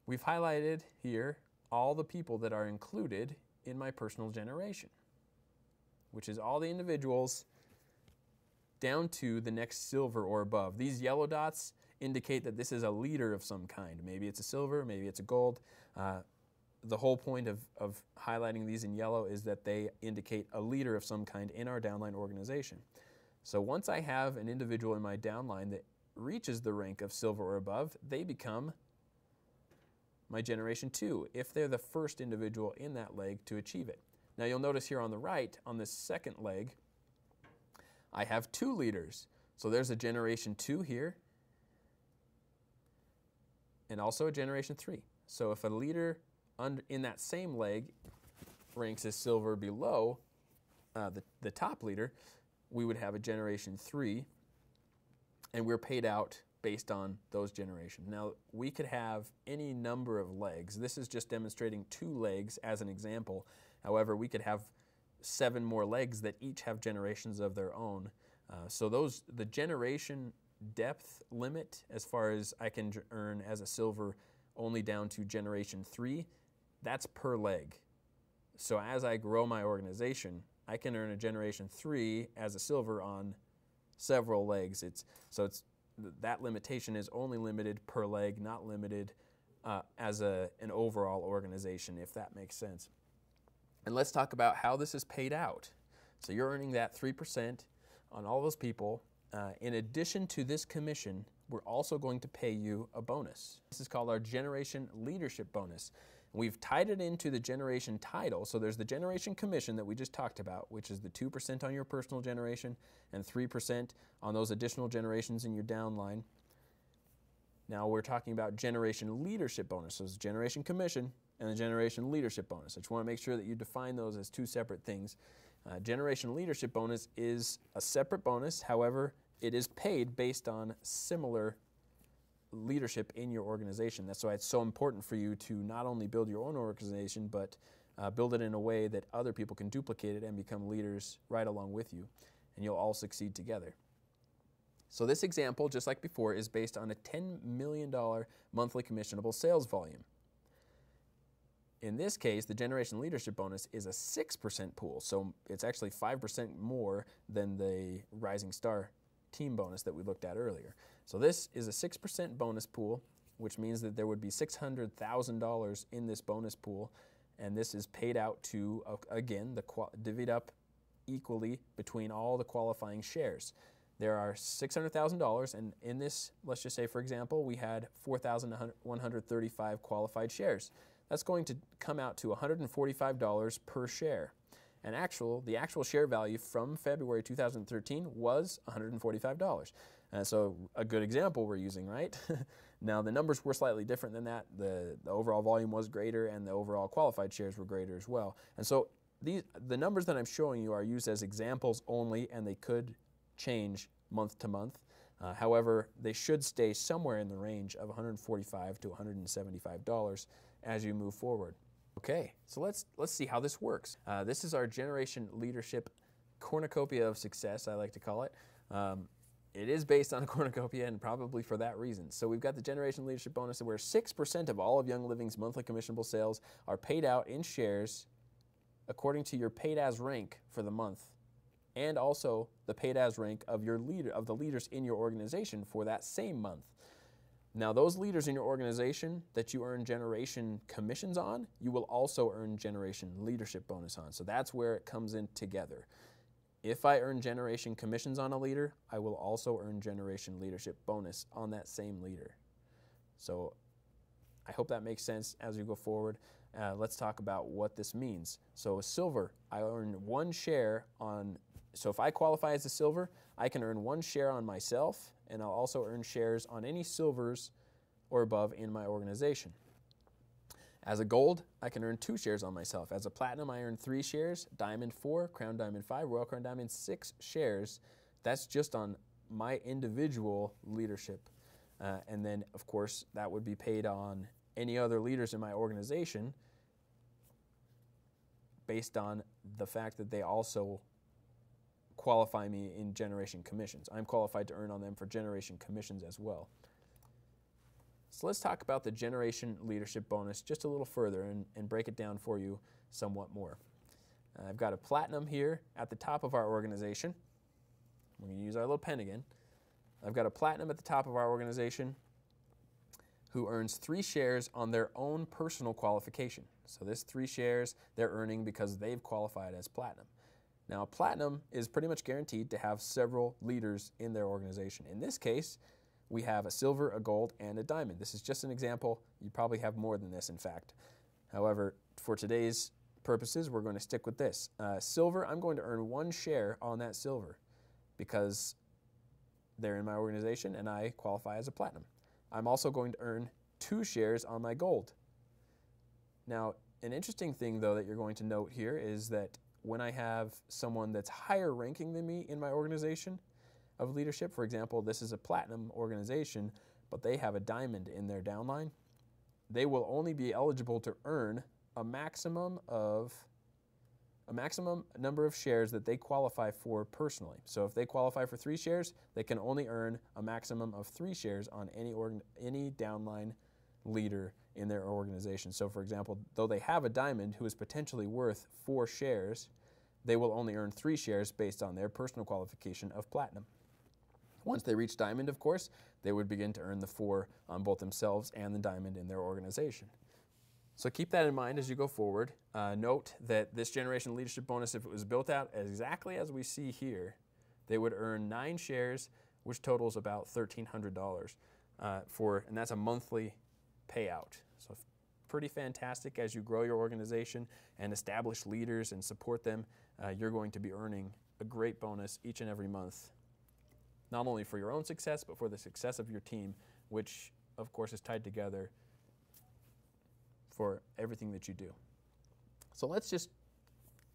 we've highlighted here all the people that are included in my personal generation, which is all the individuals down to the next silver or above. These yellow dots indicate that this is a leader of some kind. Maybe it's a silver, maybe it's a gold. The whole point of highlighting these in yellow is that they indicate a leader of some kind in our downline organization. So once I have an individual in my downline that reaches the rank of silver or above, they become my generation 2, if they're the first individual in that leg to achieve it. Now you'll notice here on the right, on this second leg, I have 2 leaders. So there's a generation 2 here, and also a generation 3. So if a leader in that same leg ranks as silver below the top leader, we would have a generation 3, and we're paid out based on those generations. Now, we could have any number of legs. This is just demonstrating 2 legs as an example. However, we could have 7 more legs that each have generations of their own. So the generation depth limit, as far as I can earn as a silver only down to generation 3, that's per leg. So as I grow my organization, I can earn a generation 3 as a silver on several legs. That limitation is only limited per leg, not limited as an overall organization, if that makes sense. And let's talk about how this is paid out. So you're earning that 3% on all those people. In addition to this commission, we're also going to pay you a bonus. This is called our Generation Leadership Bonus. We've tied it into the generation title. So there's the generation commission that we just talked about, which is the 2% on your personal generation and 3% on those additional generations in your downline. Now we're talking about generation leadership bonus. So it's generation commission and the generation leadership bonus. I just want to make sure that you define those as two separate things. Generation leadership bonus is a separate bonus. However, it is paid based on similar leadership in your organization. That's why it's so important for you to not only build your own organization, but build it in a way that other people can duplicate it and become leaders right along with you, and you'll all succeed together. So this example, just like before, is based on a $10 million monthly commissionable sales volume. In this case, the Generation Leadership Bonus is a 6% pool, so it's actually 5% more than the Rising Star team bonus that we looked at earlier. So this is a 6% bonus pool, which means that there would be $600,000 in this bonus pool, and this is paid out to, again, divvied up equally between all the qualifying shares. There are $600,000, and in this, let's just say, for example, we had 4,135 qualified shares. That's going to come out to $145 per share. And the actual share value from February 2013 was $145. So a good example we're using, right? Now the numbers were slightly different than that. The overall volume was greater and the overall qualified shares were greater as well. And so the numbers that I'm showing you are used as examples only, and they could change month to month. However, they should stay somewhere in the range of $145 to $175 as you move forward. Okay, so let's see how this works. This is our Generation Leadership Cornucopia of Success, I like to call it. It is based on a cornucopia, and probably for that reason. So we've got the Generation Leadership Bonus, where 6% of all of Young Living's monthly commissionable sales are paid out in shares according to your paid as rank for the month, and also the paid as rank of the leaders in your organization for that same month. Now, those leaders in your organization that you earn generation commissions on, you will also earn Generation Leadership Bonus on. So that's where it comes in together. If I earn generation commissions on a leader, I will also earn Generation Leadership Bonus on that same leader. So I hope that makes sense as we go forward. Let's talk about what this means. So silver, I earn 1 share on, so if I qualify as a silver, I can earn 1 share on myself, and I'll also earn shares on any silvers or above in my organization. As a gold, I can earn 2 shares on myself. As a platinum, I earn 3 shares, diamond 4, crown diamond 5, royal crown diamond 6 shares. That's just on my individual leadership. And then, of course, that would be paid on any other leaders in my organization based on the fact that they also qualify me in generation commissions. I'm qualified to earn on them for generation commissions as well. So let's talk about the Generation Leadership Bonus just a little further and break it down for you somewhat more. I've got a platinum here at the top of our organization. We're going to use our little pen again. I've got a platinum at the top of our organization who earns 3 shares on their own personal qualification. So this 3 shares they're earning because they've qualified as platinum. Now, a platinum is pretty much guaranteed to have several leaders in their organization. In this case, we have a silver, a gold, and a diamond. This is just an example. You probably have more than this, in fact. However, for today's purposes, we're going to stick with this. Silver, I'm going to earn 1 share on that silver because they're in my organization and I qualify as a platinum. I'm also going to earn 2 shares on my gold. Now, an interesting thing, though, that you're going to note here is that when I have someone that's higher ranking than me in my organization of leadership, for example, this is a platinum organization, but they have a diamond in their downline, they will only be eligible to earn a maximum of maximum number of shares that they qualify for personally. So if they qualify for 3 shares, they can only earn a maximum of 3 shares on any downline leader in their organization. So for example, though they have a diamond who is potentially worth 4 shares, they will only earn 3 shares based on their personal qualification of platinum. Once they reach diamond, of course, they would begin to earn the 4 on both themselves and the diamond in their organization. So keep that in mind as you go forward. Note that this generation leadership bonus, if it was built out exactly as we see here, they would earn 9 shares, which totals about $1,300 and that's a monthly payout. So pretty fantastic as you grow your organization and establish leaders and support them. You're going to be earning a great bonus each and every month, not only for your own success, but for the success of your team, which of course is tied together for everything that you do. So let's just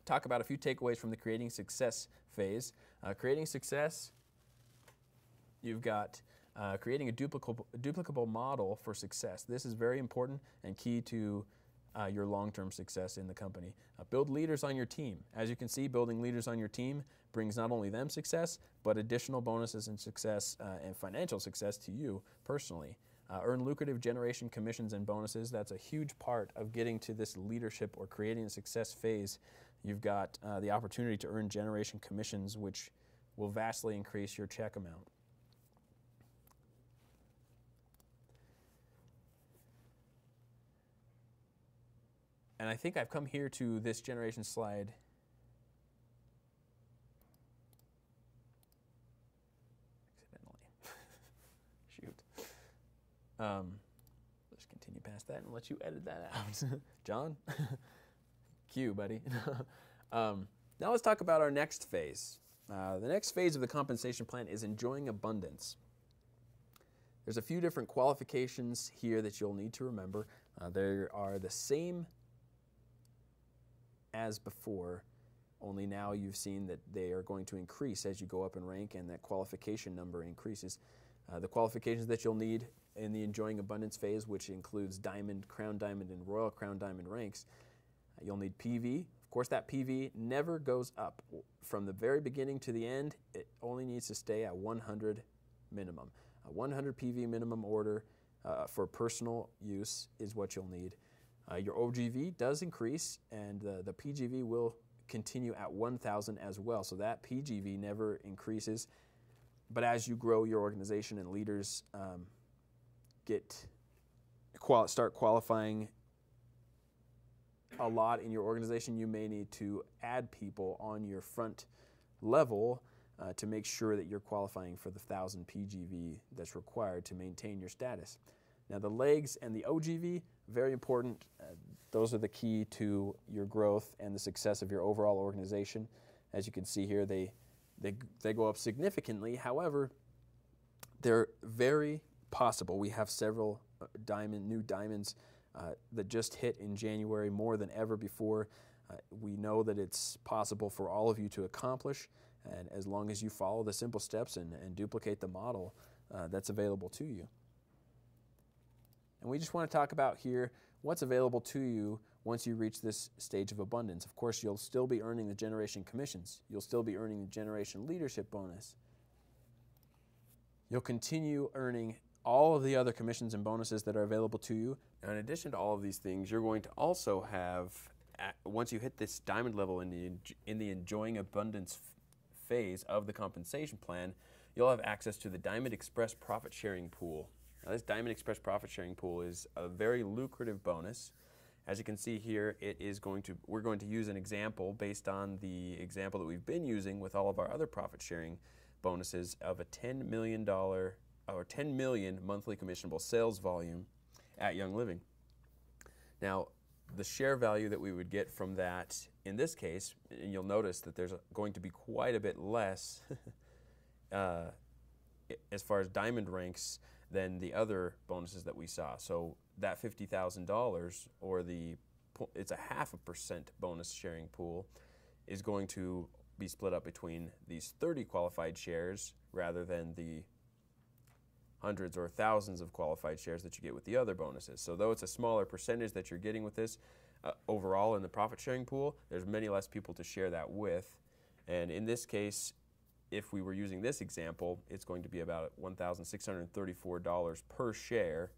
talk about a few takeaways from the creating success phase. Creating success, you've got creating a duplicable model for success. This is very important and key to your long-term success in the company. Build leaders on your team. As you can see, building leaders on your team brings not only them success, but additional bonuses and success and financial success to you personally. Earn lucrative generation commissions and bonuses. That's a huge part of getting to this leadership or creating a success phase. You've got the opportunity to earn generation commissions, which will vastly increase your check amount. And I think I've come here to this generation slide let's continue past that and let you edit that out. John? Cue, buddy. Now let's talk about our next phase. The next phase of the compensation plan is enjoying abundance. There's a few different qualifications here that you'll need to remember. There are the same as before, only now you've seen that they are going to increase as you go up in rank and that qualification number increases. The qualifications that you'll need in the enjoying abundance phase, which includes diamond, crown diamond, and royal crown diamond ranks, you'll need PV. Of course, that PV never goes up. From the very beginning to the end, it only needs to stay at 100 minimum. A 100 PV minimum order for personal use is what you'll need. Your OGV does increase, and the PGV will continue at 1,000 as well. So that PGV never increases. But as you grow your organization and leaders start qualifying a lot in your organization, you may need to add people on your front level to make sure that you're qualifying for the 1,000 PGV that's required to maintain your status. Now the legs and the OGV, very important. Those are the key to your growth and the success of your overall organization. As you can see here, they go up significantly. However, they're very possible. We have several new diamonds that just hit in January more than ever before. We know that it's possible for all of you to accomplish, and as long as you follow the simple steps and duplicate the model that's available to you. And we just want to talk about here what's available to you once you reach this stage of abundance. Of course, you'll still be earning the generation commissions. You'll still be earning the generation leadership bonus. You'll continue earning all of the other commissions and bonuses that are available to you. Now, in addition to all of these things, you're going to also have, once you hit this diamond level in the enjoying abundance phase of the compensation plan, you'll have access to the Diamond Express profit sharing pool. Now, this Diamond Express profit sharing pool is a very lucrative bonus. As you can see here, we're going to use an example based on the example that we've been using with all of our other profit sharing bonuses of a $10 million monthly commissionable sales volume at Young Living. Now, the share value that we would get from that in this case, and you'll notice that there's going to be quite a bit less as far as diamond ranks than the other bonuses that we saw. So that $50,000, or it's a 0.5% bonus sharing pool, is going to be split up between these 30 qualified shares rather than the hundreds or thousands of qualified shares that you get with the other bonuses. So though it's a smaller percentage that you're getting with this, overall in the profit sharing pool, there's many less people to share that with. And in this case, if we were using this example, it's going to be about $1,634 per share.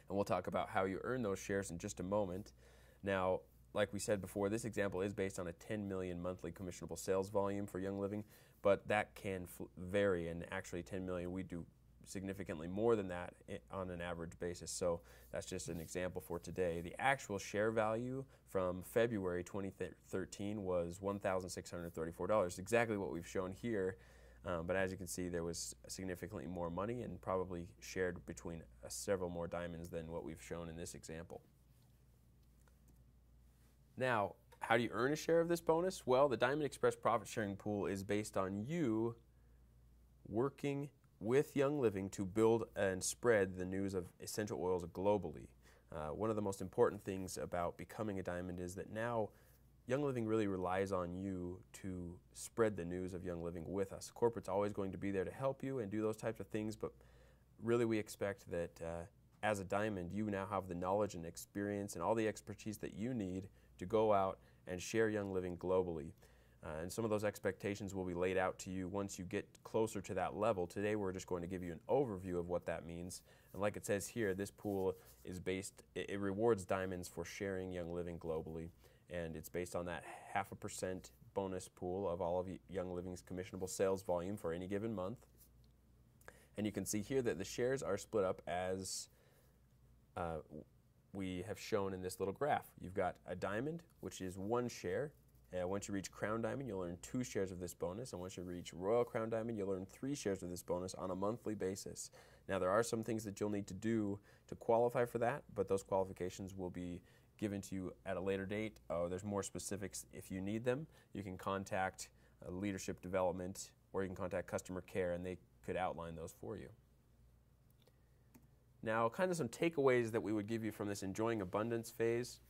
And we'll talk about how you earn those shares in just a moment. Now, like we said before, this example is based on a 10 million monthly commissionable sales volume for Young Living, but that can vary, and actually 10 million, we do significantly more than that on an average basis. So that's just an example for today. The actual share value from February 2013 was $1,634, exactly what we've shown here. But as you can see, there was significantly more money and probably shared between several more diamonds than what we've shown in this example. Now, how do you earn a share of this bonus? Well, the Diamond Express profit sharing pool is based on you working with Young Living to build and spread the news of essential oils globally. One of the most important things about becoming a diamond is that now Young Living really relies on you to spread the news of Young Living with us. Corporate's always going to be there to help you and do those types of things, but really we expect that as a diamond, you now have the knowledge and experience and all the expertise that you need to go out and share Young Living globally. And some of those expectations will be laid out to you once you get closer to that level. Today we're just going to give you an overview of what that means. And like it says here, this pool is based, it rewards diamonds for sharing Young Living globally. And it's based on that 0.5% bonus pool of all of Young Living's commissionable sales volume for any given month. And you can see here that the shares are split up as we have shown in this little graph. You've got a diamond, which is 1 share. Once you reach Crown Diamond, you'll earn 2 shares of this bonus. And once you reach Royal Crown Diamond, you'll earn 3 shares of this bonus on a monthly basis. Now, there are some things that you'll need to do to qualify for that, but those qualifications will be given to you at a later date. There's more specifics if you need them. You can contact leadership development, or you can contact customer care, and they could outline those for you. Now, kind of some takeaways that we would give you from this enjoying abundance phase.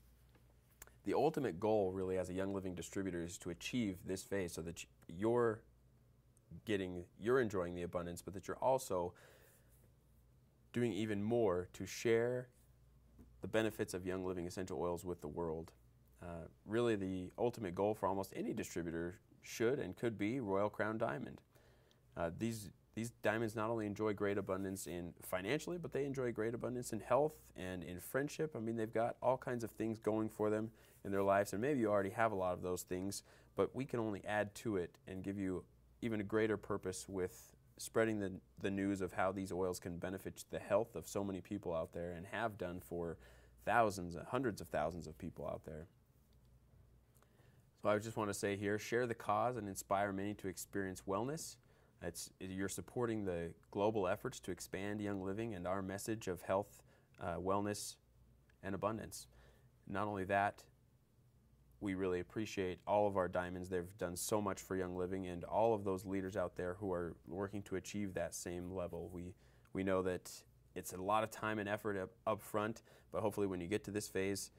The ultimate goal, really, as a Young Living distributor is to achieve this phase so that you're enjoying the abundance, but that you're also doing even more to share the benefits of Young Living essential oils with the world. Really, the ultimate goal for almost any distributor should and could be Royal Crown Diamond. These diamonds not only enjoy great abundance in financially, but they enjoy great abundance in health and in friendship. I mean, they've got all kinds of things going for them in their lives, and maybe you already have a lot of those things, but we can only add to it and give you even a greater purpose with spreading the news of how these oils can benefit the health of so many people out there, and have done for thousands, hundreds of thousands of people out there. So I just want to say here, share the cause and inspire many to experience wellness. You're supporting the global efforts to expand Young Living and our message of health, wellness, and abundance. Not only that, we really appreciate all of our diamonds. They've done so much for Young Living, and all of those leaders out there who are working to achieve that same level. We know that it's a lot of time and effort up front, but hopefully when you get to this phase,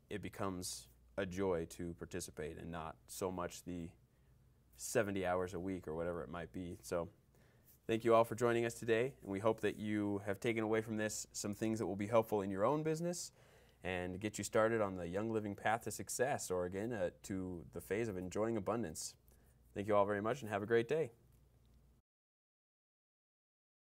it becomes a joy to participate and not so much the 70 hours a week or whatever it might be. So thank you all for joining us today, and we hope that you have taken away from this some things that will be helpful in your own business and get you started on the Young Living path to success, or again, to the phase of enjoying abundance. Thank you all very much, and have a great day.